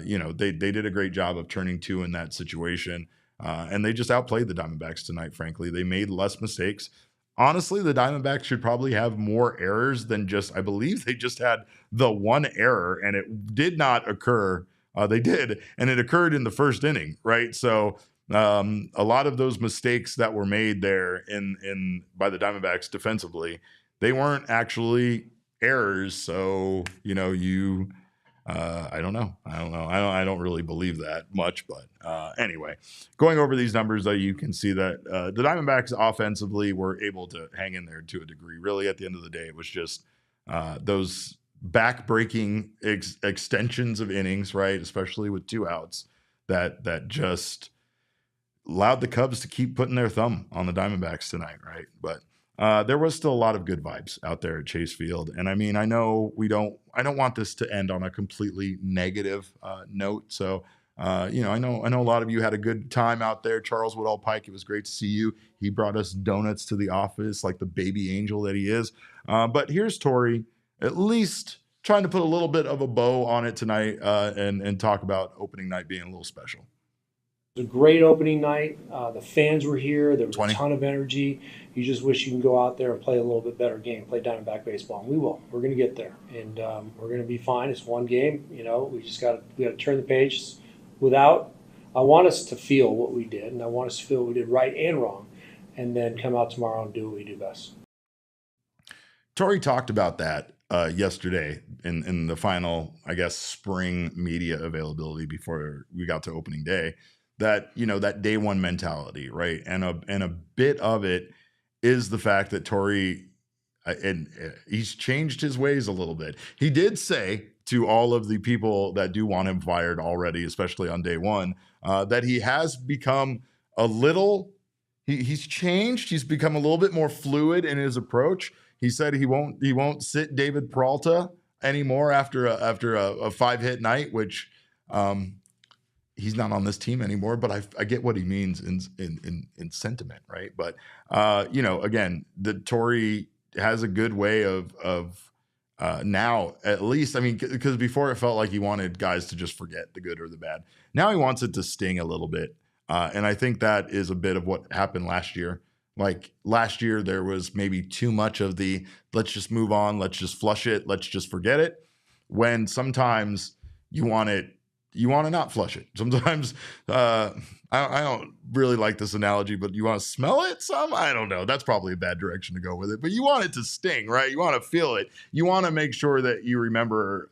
[SPEAKER 1] you know, they did a great job of turning 2 in that situation. And they just outplayed the Diamondbacks tonight, frankly. They made less mistakes. Honestly, the Diamondbacks should probably have more errors than just, I believe they just had the 1 error, and it did not occur. They did, and it occurred in the first inning, right? So a lot of those mistakes that were made there by the Diamondbacks defensively, they weren't actually errors. So, you know, I don't know. I don't really believe that much, but anyway, going over these numbers, though, you can see that the Diamondbacks offensively were able to hang in there to a degree. Really, at the end of the day, it was just those back-breaking extensions of innings, right? Especially with 2 outs, that just allowed the Cubs to keep putting their thumb on the Diamondbacks tonight, right? But there was still a lot of good vibes out there at Chase Field. And I mean, I know I don't want this to end on a completely negative note. So, you know, I know a lot of you had a good time out there. Charles Woodall Pike, it was great to see you. He brought us donuts to the office like the baby angel that he is. But here's Torey, at least trying to put a little bit of a bow on it tonight and talk about opening night being a little special.
[SPEAKER 3] It was a great opening night. The fans were here. There was
[SPEAKER 1] 20.
[SPEAKER 3] a ton of energy. You just wish you can go out there and play a little bit better game, play Diamondback baseball. And we will. We're going to get there. And we're going to be fine. It's one game. You know, we got to turn the page I want us to feel what we did, and I want us to feel what we did right and wrong, and then come out tomorrow and do what we do best.
[SPEAKER 1] Torey talked about that yesterday in the final, I guess, spring media availability before we got to opening day. That, you know, that day one mentality, right? And a bit of it is the fact that Torey, and he's changed his ways a little bit. He did say to all of the people that do want him fired already, especially on day one, that he has become a little, he's changed. He's become a little bit more fluid in his approach. He said he won't sit David Peralta anymore after a 5-hit night, which he's not on this team anymore, but I get what he means in sentiment, right? But again, the Torey has a good way of now, at least, I mean, because before it felt like he wanted guys to just forget the good or the bad. Now he wants it to sting a little bit. And I think that is a bit of what happened last year. Like last year, there was maybe too much of the let's just move on, let's just flush it, let's just forget it. When sometimes you want to not flush it. Sometimes I don't really like this analogy, but you want to smell it some? I don't know. That's probably a bad direction to go with it. But you want it to sting, right? You want to feel it. You want to make sure that you remember,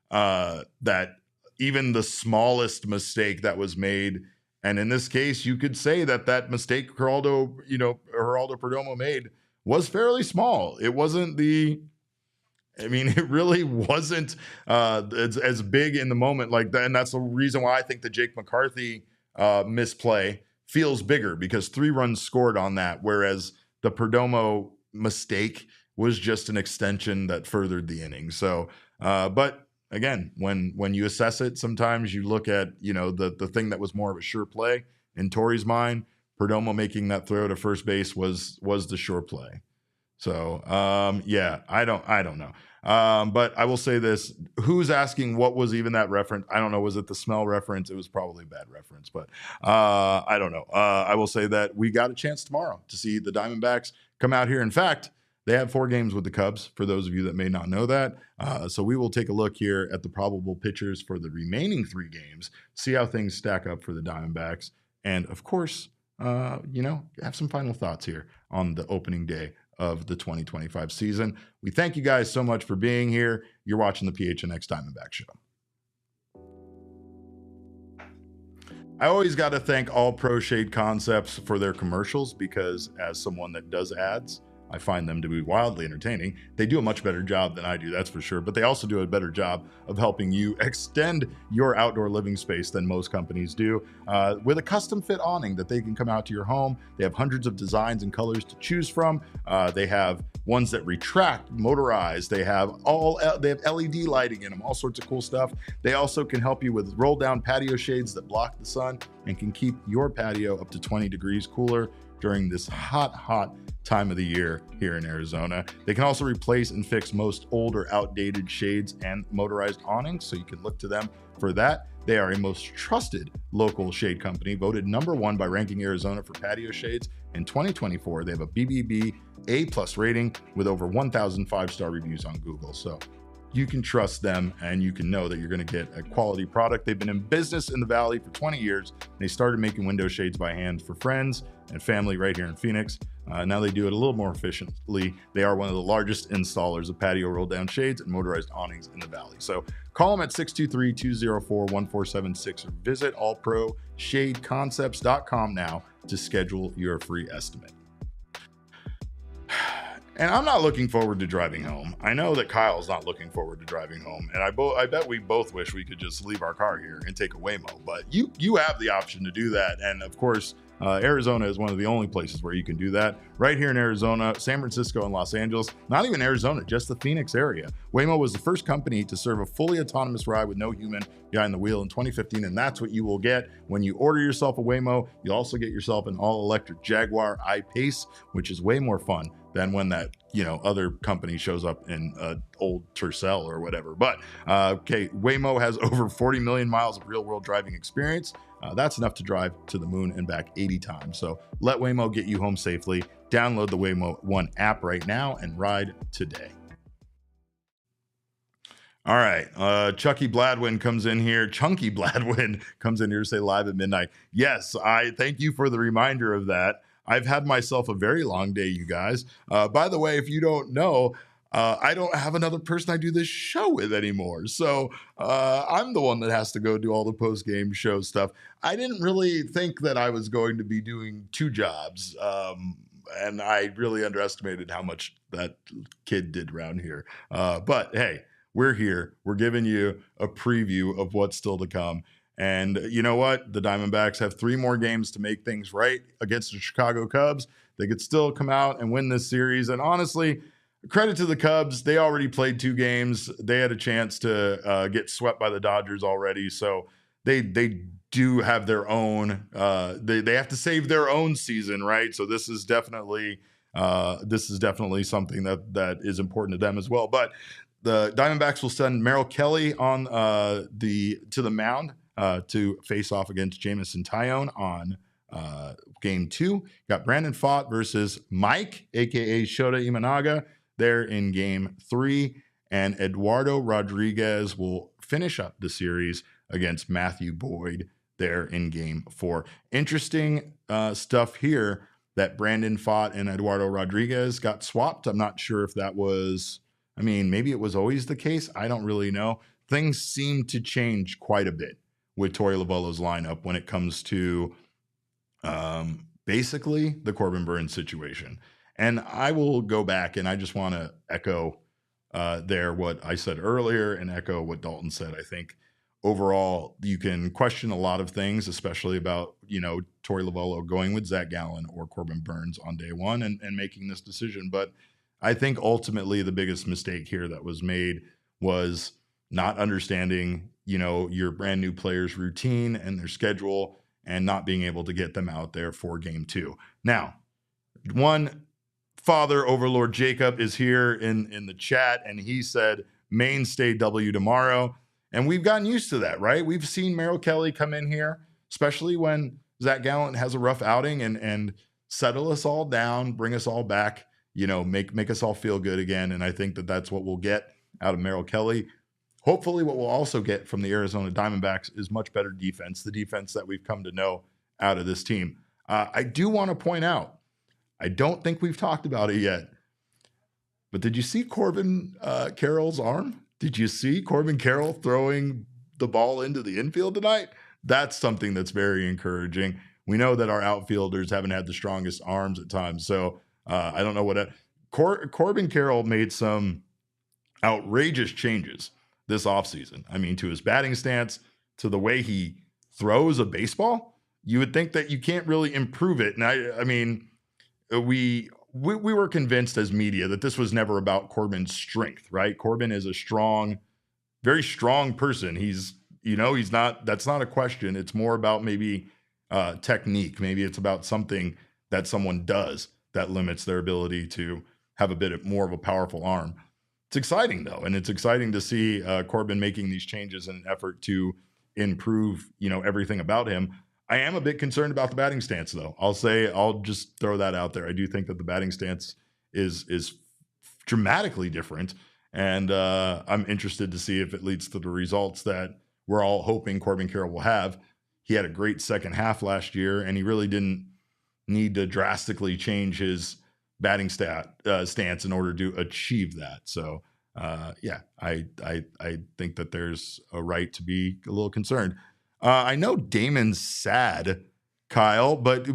[SPEAKER 1] that even the smallest mistake that was made. And in this case, you could say that mistake Geraldo Perdomo made was fairly small. It wasn't it really wasn't as big in the moment like that. And that's the reason why I think the Jake McCarthy misplay feels bigger, because 3 runs scored on that, whereas the Perdomo mistake was just an extension that furthered the inning. So, but again, when you assess it, sometimes you look at, the thing that was more of a sure play in Torey's mind. Perdomo making that throw to first base was the sure play. So, I don't know. But I will say this, who's asking what was even that reference? I don't know. Was it the smell reference? It was probably a bad reference, but I don't know. I will say that we got a chance tomorrow to see the Diamondbacks come out here. In fact, they have 4 games with the Cubs, for those of you that may not know that. So we will take a look here at the probable pitchers for the remaining 3 games, see how things stack up for the Diamondbacks. And of course, have some final thoughts here on the opening day of the 2025 season. We thank you guys so much for being here. You're watching the PHNX Diamondback Show. I always got to thank All Pro Shade Concepts for their commercials, because as someone that does ads, I find them to be wildly entertaining. They do a much better job than I do, that's for sure, but they also do a better job of helping you extend your outdoor living space than most companies do, with a custom fit awning that they can come out to your home. They have hundreds of designs and colors to choose from. They have ones that retract, motorized. They have LED lighting in them, all sorts of cool stuff. They also can help you with roll down patio shades that block the sun and can keep your patio up to 20 degrees cooler during this hot time of the year here in Arizona. They can also replace and fix most old or outdated shades and motorized awnings, so you can look to them for that. They are a most trusted local shade company, voted #1 by Ranking Arizona for patio shades. In 2024, they have a BBB A+ rating with over 1,000 5-star reviews on Google. So you can trust them, and you can know that you're going to get a quality product. They've been in business in the Valley for 20 years. They started making window shades by hand for friends and family right here in Phoenix. Now they do it a little more efficiently. They are one of the largest installers of patio roll-down shades and motorized awnings in the Valley. So call them at 623-204-1476 or visit allproshadeconcepts.com now to schedule your free estimate. And I'm not looking forward to driving home. I know that Kyle's not looking forward to driving home. And I bet we both wish we could just leave our car here and take a Waymo. But you have the option to do that. And of course, Arizona is one of the only places where you can do that. Right here in Arizona, San Francisco, and Los Angeles. Not even Arizona, just the Phoenix area. Waymo was the first company to serve a fully autonomous ride with no human behind the wheel in 2015, and that's what you will get when you order yourself a Waymo. You'll also get yourself an all-electric Jaguar I-Pace, which is way more fun than when that other company shows up in old Tercel or whatever. But Waymo has over 40 million miles of real-world driving experience. That's enough to drive to the moon and back 80 times. So let Waymo get you home safely. Download the Waymo One app right now and ride today. All right. Chunky Bladwin comes in here to say live at midnight. Yes, I thank you for the reminder of that. I've had myself a very long day, you guys. By the way, if you don't know, I don't have another person I do this show with anymore. So I'm the one that has to go do all the post-game show stuff. I didn't really think that I was going to be doing 2 jobs. And I really underestimated how much that kid did around here. But hey, we're here. We're giving you a preview of what's still to come. And you know what? The Diamondbacks have 3 more games to make things right against the Chicago Cubs. They could still come out and win this series. And honestly, credit to the Cubs. They already played 2 games. They had a chance to get swept by the Dodgers already. So they do have their own, they have to save their own season, right? So this is definitely something that is important to them as well. But the Diamondbacks will send Merrill Kelly on to the mound to face off against Jameson Taillon on game 2. Got Brandon Pfaadt versus Mike, aka Shota Imanaga, there in game 3. And Eduardo Rodriguez will finish up the series against Matthew Boyd there in game 4. Interesting stuff here that Brandon Pfaadt and Eduardo Rodriguez got swapped. I'm not sure if that was, maybe it was always the case. I don't really know. Things seem to change quite a bit with Torey Lovullo's lineup when it comes to basically the Corbin Burnes situation. And I will go back and I just want to echo there what I said earlier and echo what Dalton said. I think overall, you can question a lot of things, especially about, Torey Lovullo going with Zac Gallen or Corbin Burnes on day 1 and making this decision. But I think ultimately the biggest mistake here that was made was not understanding, your brand new players' routine and their schedule and not being able to get them out there for game 2. Now, one Father Overlord Jacob is here in the chat, and he said mainstay W tomorrow. And we've gotten used to that, right? We've seen Merrill Kelly come in here, especially when Zac Gallen has a rough outing and settle us all down, bring us all back, make us all feel good again. And I think that that's what we'll get out of Merrill Kelly. Hopefully what we'll also get from the Arizona Diamondbacks is much better defense, the defense that we've come to know out of this team. I do want to point out, I don't think we've talked about it yet, but did you see Corbin Carroll's arm? Did you see Corbin Carroll throwing the ball into the infield tonight? That's something that's very encouraging. We know that our outfielders haven't had the strongest arms at times. So I don't know what Corbin Carroll made some outrageous changes this offseason. To his batting stance, to the way he throws a baseball. You would think that you can't really improve it. And we were convinced as media that this was never about Corbin's strength, right? Corbin is a strong, very strong person. He's not, that's not a question. It's more about maybe technique. Maybe it's about something that someone does that limits their ability to have a bit more of a powerful arm. It's exciting though. And it's exciting to see Corbin making these changes in an effort to improve, everything about him. I am a bit concerned about the batting stance, though. I'll just throw that out there. I do think that the batting stance is dramatically different, and I'm interested to see if it leads to the results that we're all hoping Corbin Carroll will have. He had a great second half last year, and he really didn't need to drastically change his batting stance in order to achieve that. So, I think that there's a right to be a little concerned. I know Damon's sad, Kyle, but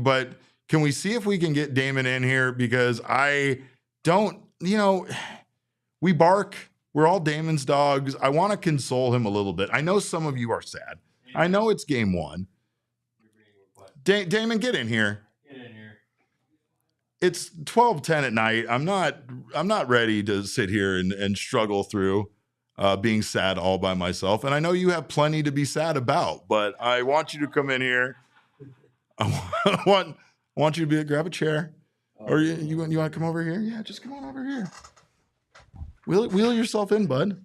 [SPEAKER 1] can we see if we can get Damon in here? Because I don't, we bark. We're all Damon's dogs. I want to console him a little bit. I know some of you are sad. I know it's game 1. Damon, get in here. Get in here. It's 12:10 at night. I'm not ready to sit here and struggle through being sad all by myself. And I know you have plenty to be sad about, but I want you to come in here. I want you to grab a chair. Or you want to come over here? Yeah, just come on over here. Wheel yourself in, bud.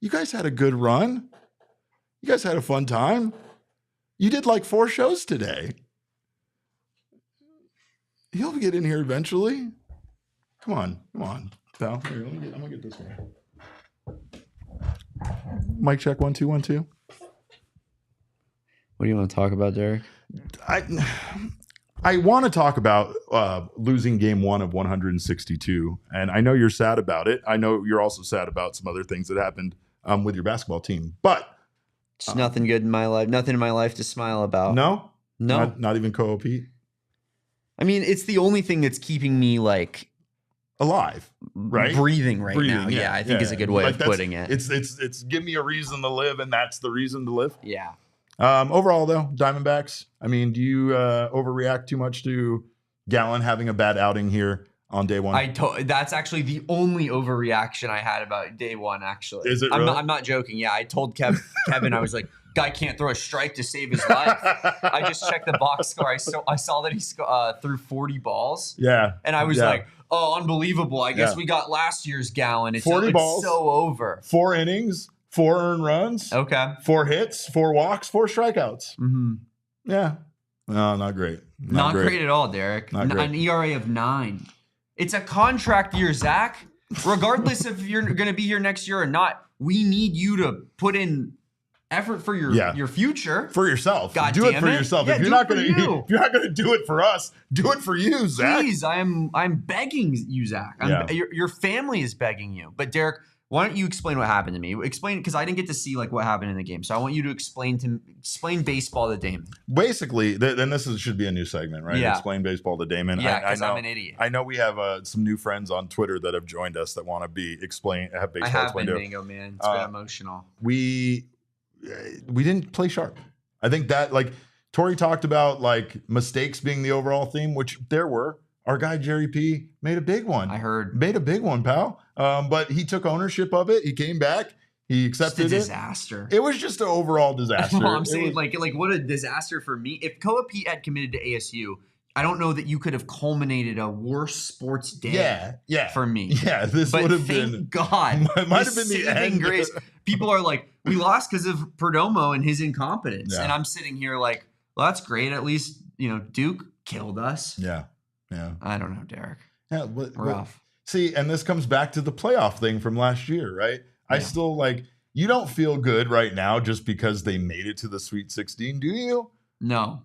[SPEAKER 1] You guys had a good run. You guys had a fun time. You did like 4 shows today. He'll get in here eventually. Come on, pal. Here, I'm gonna get this one. Mic check 1 2 1 2.
[SPEAKER 8] What do you want to talk about, Derek?
[SPEAKER 1] I want to talk about losing game 1 of 162, and I know you're sad about it. I know you're also sad about some other things that happened with your basketball team, but
[SPEAKER 8] it's nothing good in my life. Nothing in my life to smile about.
[SPEAKER 1] No,
[SPEAKER 8] no,
[SPEAKER 1] not even Co-op.
[SPEAKER 8] I mean, it's the only thing that's keeping me like
[SPEAKER 1] alive, right?
[SPEAKER 8] Breathing now. Yeah, I think is a good way of putting it.
[SPEAKER 1] It's give me a reason to live, and that's the reason to live.
[SPEAKER 8] Yeah.
[SPEAKER 1] Overall, though, Diamondbacks. I mean, do you overreact too much to Gallen having a bad outing here on day one?
[SPEAKER 8] That's actually the only overreaction I had about day one. Actually,
[SPEAKER 1] is it? Really?
[SPEAKER 8] I'm not joking. Yeah, I told Kevin, I was like, guy can't throw a strike to save his life. I just checked the box score. I saw that he threw 40 balls.
[SPEAKER 1] Yeah,
[SPEAKER 8] and I was like, oh, unbelievable. I guess we got last year's Gallen. It's
[SPEAKER 1] 40 balls,
[SPEAKER 8] so over.
[SPEAKER 1] 4 innings, 4 earned runs.
[SPEAKER 8] Okay.
[SPEAKER 1] 4 hits, 4 walks, 4 strikeouts.
[SPEAKER 8] Mm-hmm.
[SPEAKER 1] Yeah. No, not great.
[SPEAKER 8] Not great at all, Derek. An ERA of 9. It's a contract year, Zach. Regardless if you're going to be here next year or not, we need you to put in effort for your future.
[SPEAKER 1] For yourself.
[SPEAKER 8] God
[SPEAKER 1] do it for yourself.
[SPEAKER 8] Yeah,
[SPEAKER 1] if you're not going to do it for us, do it for you, Zach.
[SPEAKER 8] Please, I'm begging you, Zach. Your family is begging you. But Derek, why don't you explain what happened to me? Explain, because I didn't get to see like what happened in the game. So I want you to explain baseball to Damon.
[SPEAKER 1] Basically, then this should be a new segment, right?
[SPEAKER 8] Yeah.
[SPEAKER 1] Explain baseball to Damon.
[SPEAKER 8] Yeah, because I'm an idiot.
[SPEAKER 1] I know we have some new friends on Twitter that have joined us that want to have baseball.
[SPEAKER 8] I have
[SPEAKER 1] explained
[SPEAKER 8] been,
[SPEAKER 1] to
[SPEAKER 8] Mango, man. It's been emotional.
[SPEAKER 1] We didn't play sharp. I think that like Torey talked about like mistakes being the overall theme, which there were. Our guy Jerry P made a big one.
[SPEAKER 8] I heard.
[SPEAKER 1] Made a big one, pal. But he took ownership of it. He came back. He accepted
[SPEAKER 8] just a disaster.
[SPEAKER 1] It was just an overall disaster.
[SPEAKER 8] Well, I'm saying like what a disaster for me. If Koa Pete had committed to ASU, I don't know that you could have culminated a worse sports day.
[SPEAKER 1] Yeah.
[SPEAKER 8] For me.
[SPEAKER 1] Yeah, this would have been.
[SPEAKER 8] Thank God.
[SPEAKER 1] Might have been the end.
[SPEAKER 8] Grace. People are like, we lost because of Perdomo and his incompetence, and I'm sitting here like, well, that's great. At least Duke killed us.
[SPEAKER 1] Yeah.
[SPEAKER 8] I don't know, Derek.
[SPEAKER 1] Yeah,
[SPEAKER 8] rough.
[SPEAKER 1] See, and this comes back to the playoff thing from last year, right? I still you don't feel good right now just because they made it to the Sweet 16, do you?
[SPEAKER 8] No.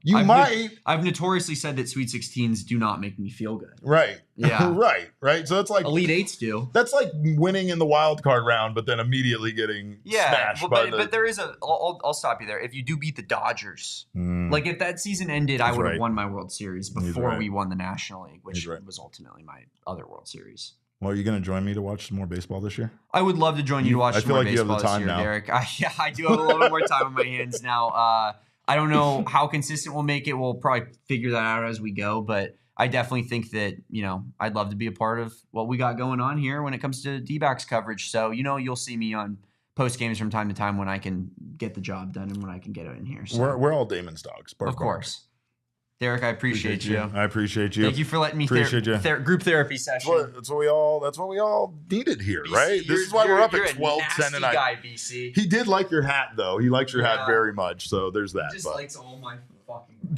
[SPEAKER 8] I've notoriously said that Sweet 16s do not make me feel good.
[SPEAKER 1] Right.
[SPEAKER 8] Yeah.
[SPEAKER 1] right. So it's like
[SPEAKER 8] Elite Eights do.
[SPEAKER 1] That's like winning in the wild card round, but then immediately getting smashed.
[SPEAKER 8] But there is I'll stop you there. If you do beat the Dodgers, like if that season ended, I would have won my World Series before we won the National League, which was ultimately my other World Series.
[SPEAKER 1] Well, are you going to join me to watch some more baseball this year?
[SPEAKER 8] I would love to join you to watch some more baseball this year,
[SPEAKER 1] now.
[SPEAKER 8] Derek. I do have a little bit more time on my hands now. I don't know how consistent we'll make it. We'll probably figure that out as we go. But I definitely think that, I'd love to be a part of what we got going on here when it comes to Dbacks coverage. So, you'll see me on post games from time to time when I can get the job done and when I can get it in here. So.
[SPEAKER 1] We're all Damon's dogs.
[SPEAKER 8] Of course. Derek, I appreciate you.
[SPEAKER 1] I appreciate you.
[SPEAKER 8] Thank you for letting me group therapy session.
[SPEAKER 1] That's what we all needed here, right? This is why we're up at 12-10 tonight.
[SPEAKER 8] Guy, BC.
[SPEAKER 1] He did like your hat, though. He likes your hat very much. So there's that.
[SPEAKER 8] He just likes all my fucking.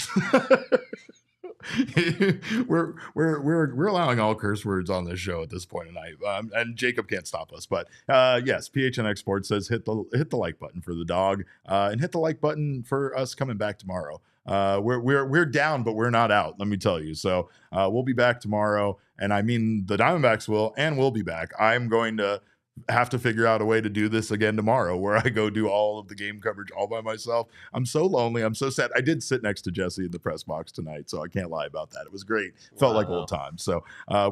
[SPEAKER 1] we're allowing all curse words on this show at this point tonight, and Jacob can't stop us. But yes, PHNX Sports says hit the like button for the dog, and hit the like button for us coming back tomorrow. We're down, but we're not out. Let me tell you. So we'll be back tomorrow, and I mean the Diamondbacks will, and we'll be back. I'm going to have to figure out a way to do this again tomorrow, where I go do all of the game coverage all by myself. I'm so lonely. I'm so sad. I did sit next to Jesse in the press box tonight, so I can't lie about that. It was great. Felt like old times. So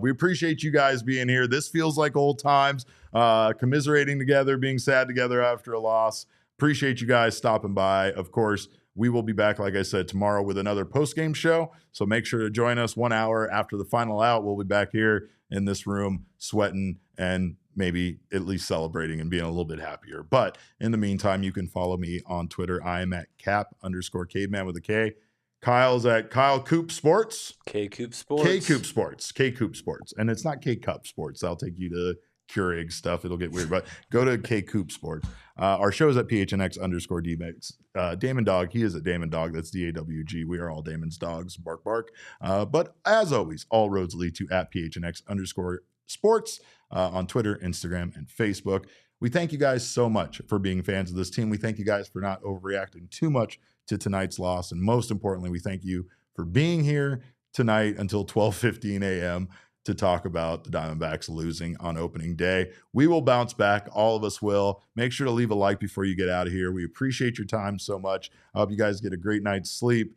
[SPEAKER 1] we appreciate you guys being here. This feels like old times. Commiserating together, being sad together after a loss. Appreciate you guys stopping by. Of course, we will be back, like I said, tomorrow with another post-game show. So make sure to join us 1 hour after the final out. We'll be back here in this room sweating and maybe at least celebrating and being a little bit happier. But in the meantime, you can follow me on Twitter. I am at cap_caveman with a K. Kyle's at Kyle Coop Sports.
[SPEAKER 2] K Coop Sports.
[SPEAKER 1] K Coop Sports. K Coop Sports. And it's not K Cup Sports. I'll take you to Keurig stuff. It'll get weird, but go to K Coop Sports. Our show is at PHNX_Dbacks. Damon Dog, he is at Damon Dog. That's DAWG. We are all Damon's dogs. Bark, bark. But as always, all roads lead to at PHNX_Sports on Twitter, Instagram, and Facebook. We thank you guys so much for being fans of this team. We thank you guys for not overreacting too much to tonight's loss. And most importantly, we thank you for being here tonight until 12:15 a.m. to talk about the Diamondbacks losing on opening day. We will bounce back. All of us will. Make sure to leave a like before you get out of here. We appreciate your time so much. I hope you guys get a great night's sleep.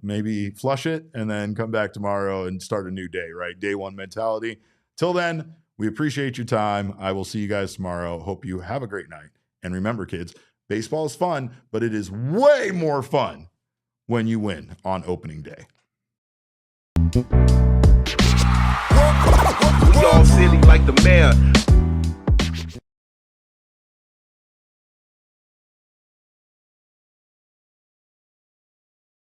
[SPEAKER 1] maybe flush it and then come back tomorrow and start a new day, right? Day one mentality. Till then, we appreciate your time. I will see you guys tomorrow. Hope you have a great night. And remember, kids, baseball is fun, but it is way more fun when you win on opening day.
[SPEAKER 9] We all silly like the mayor.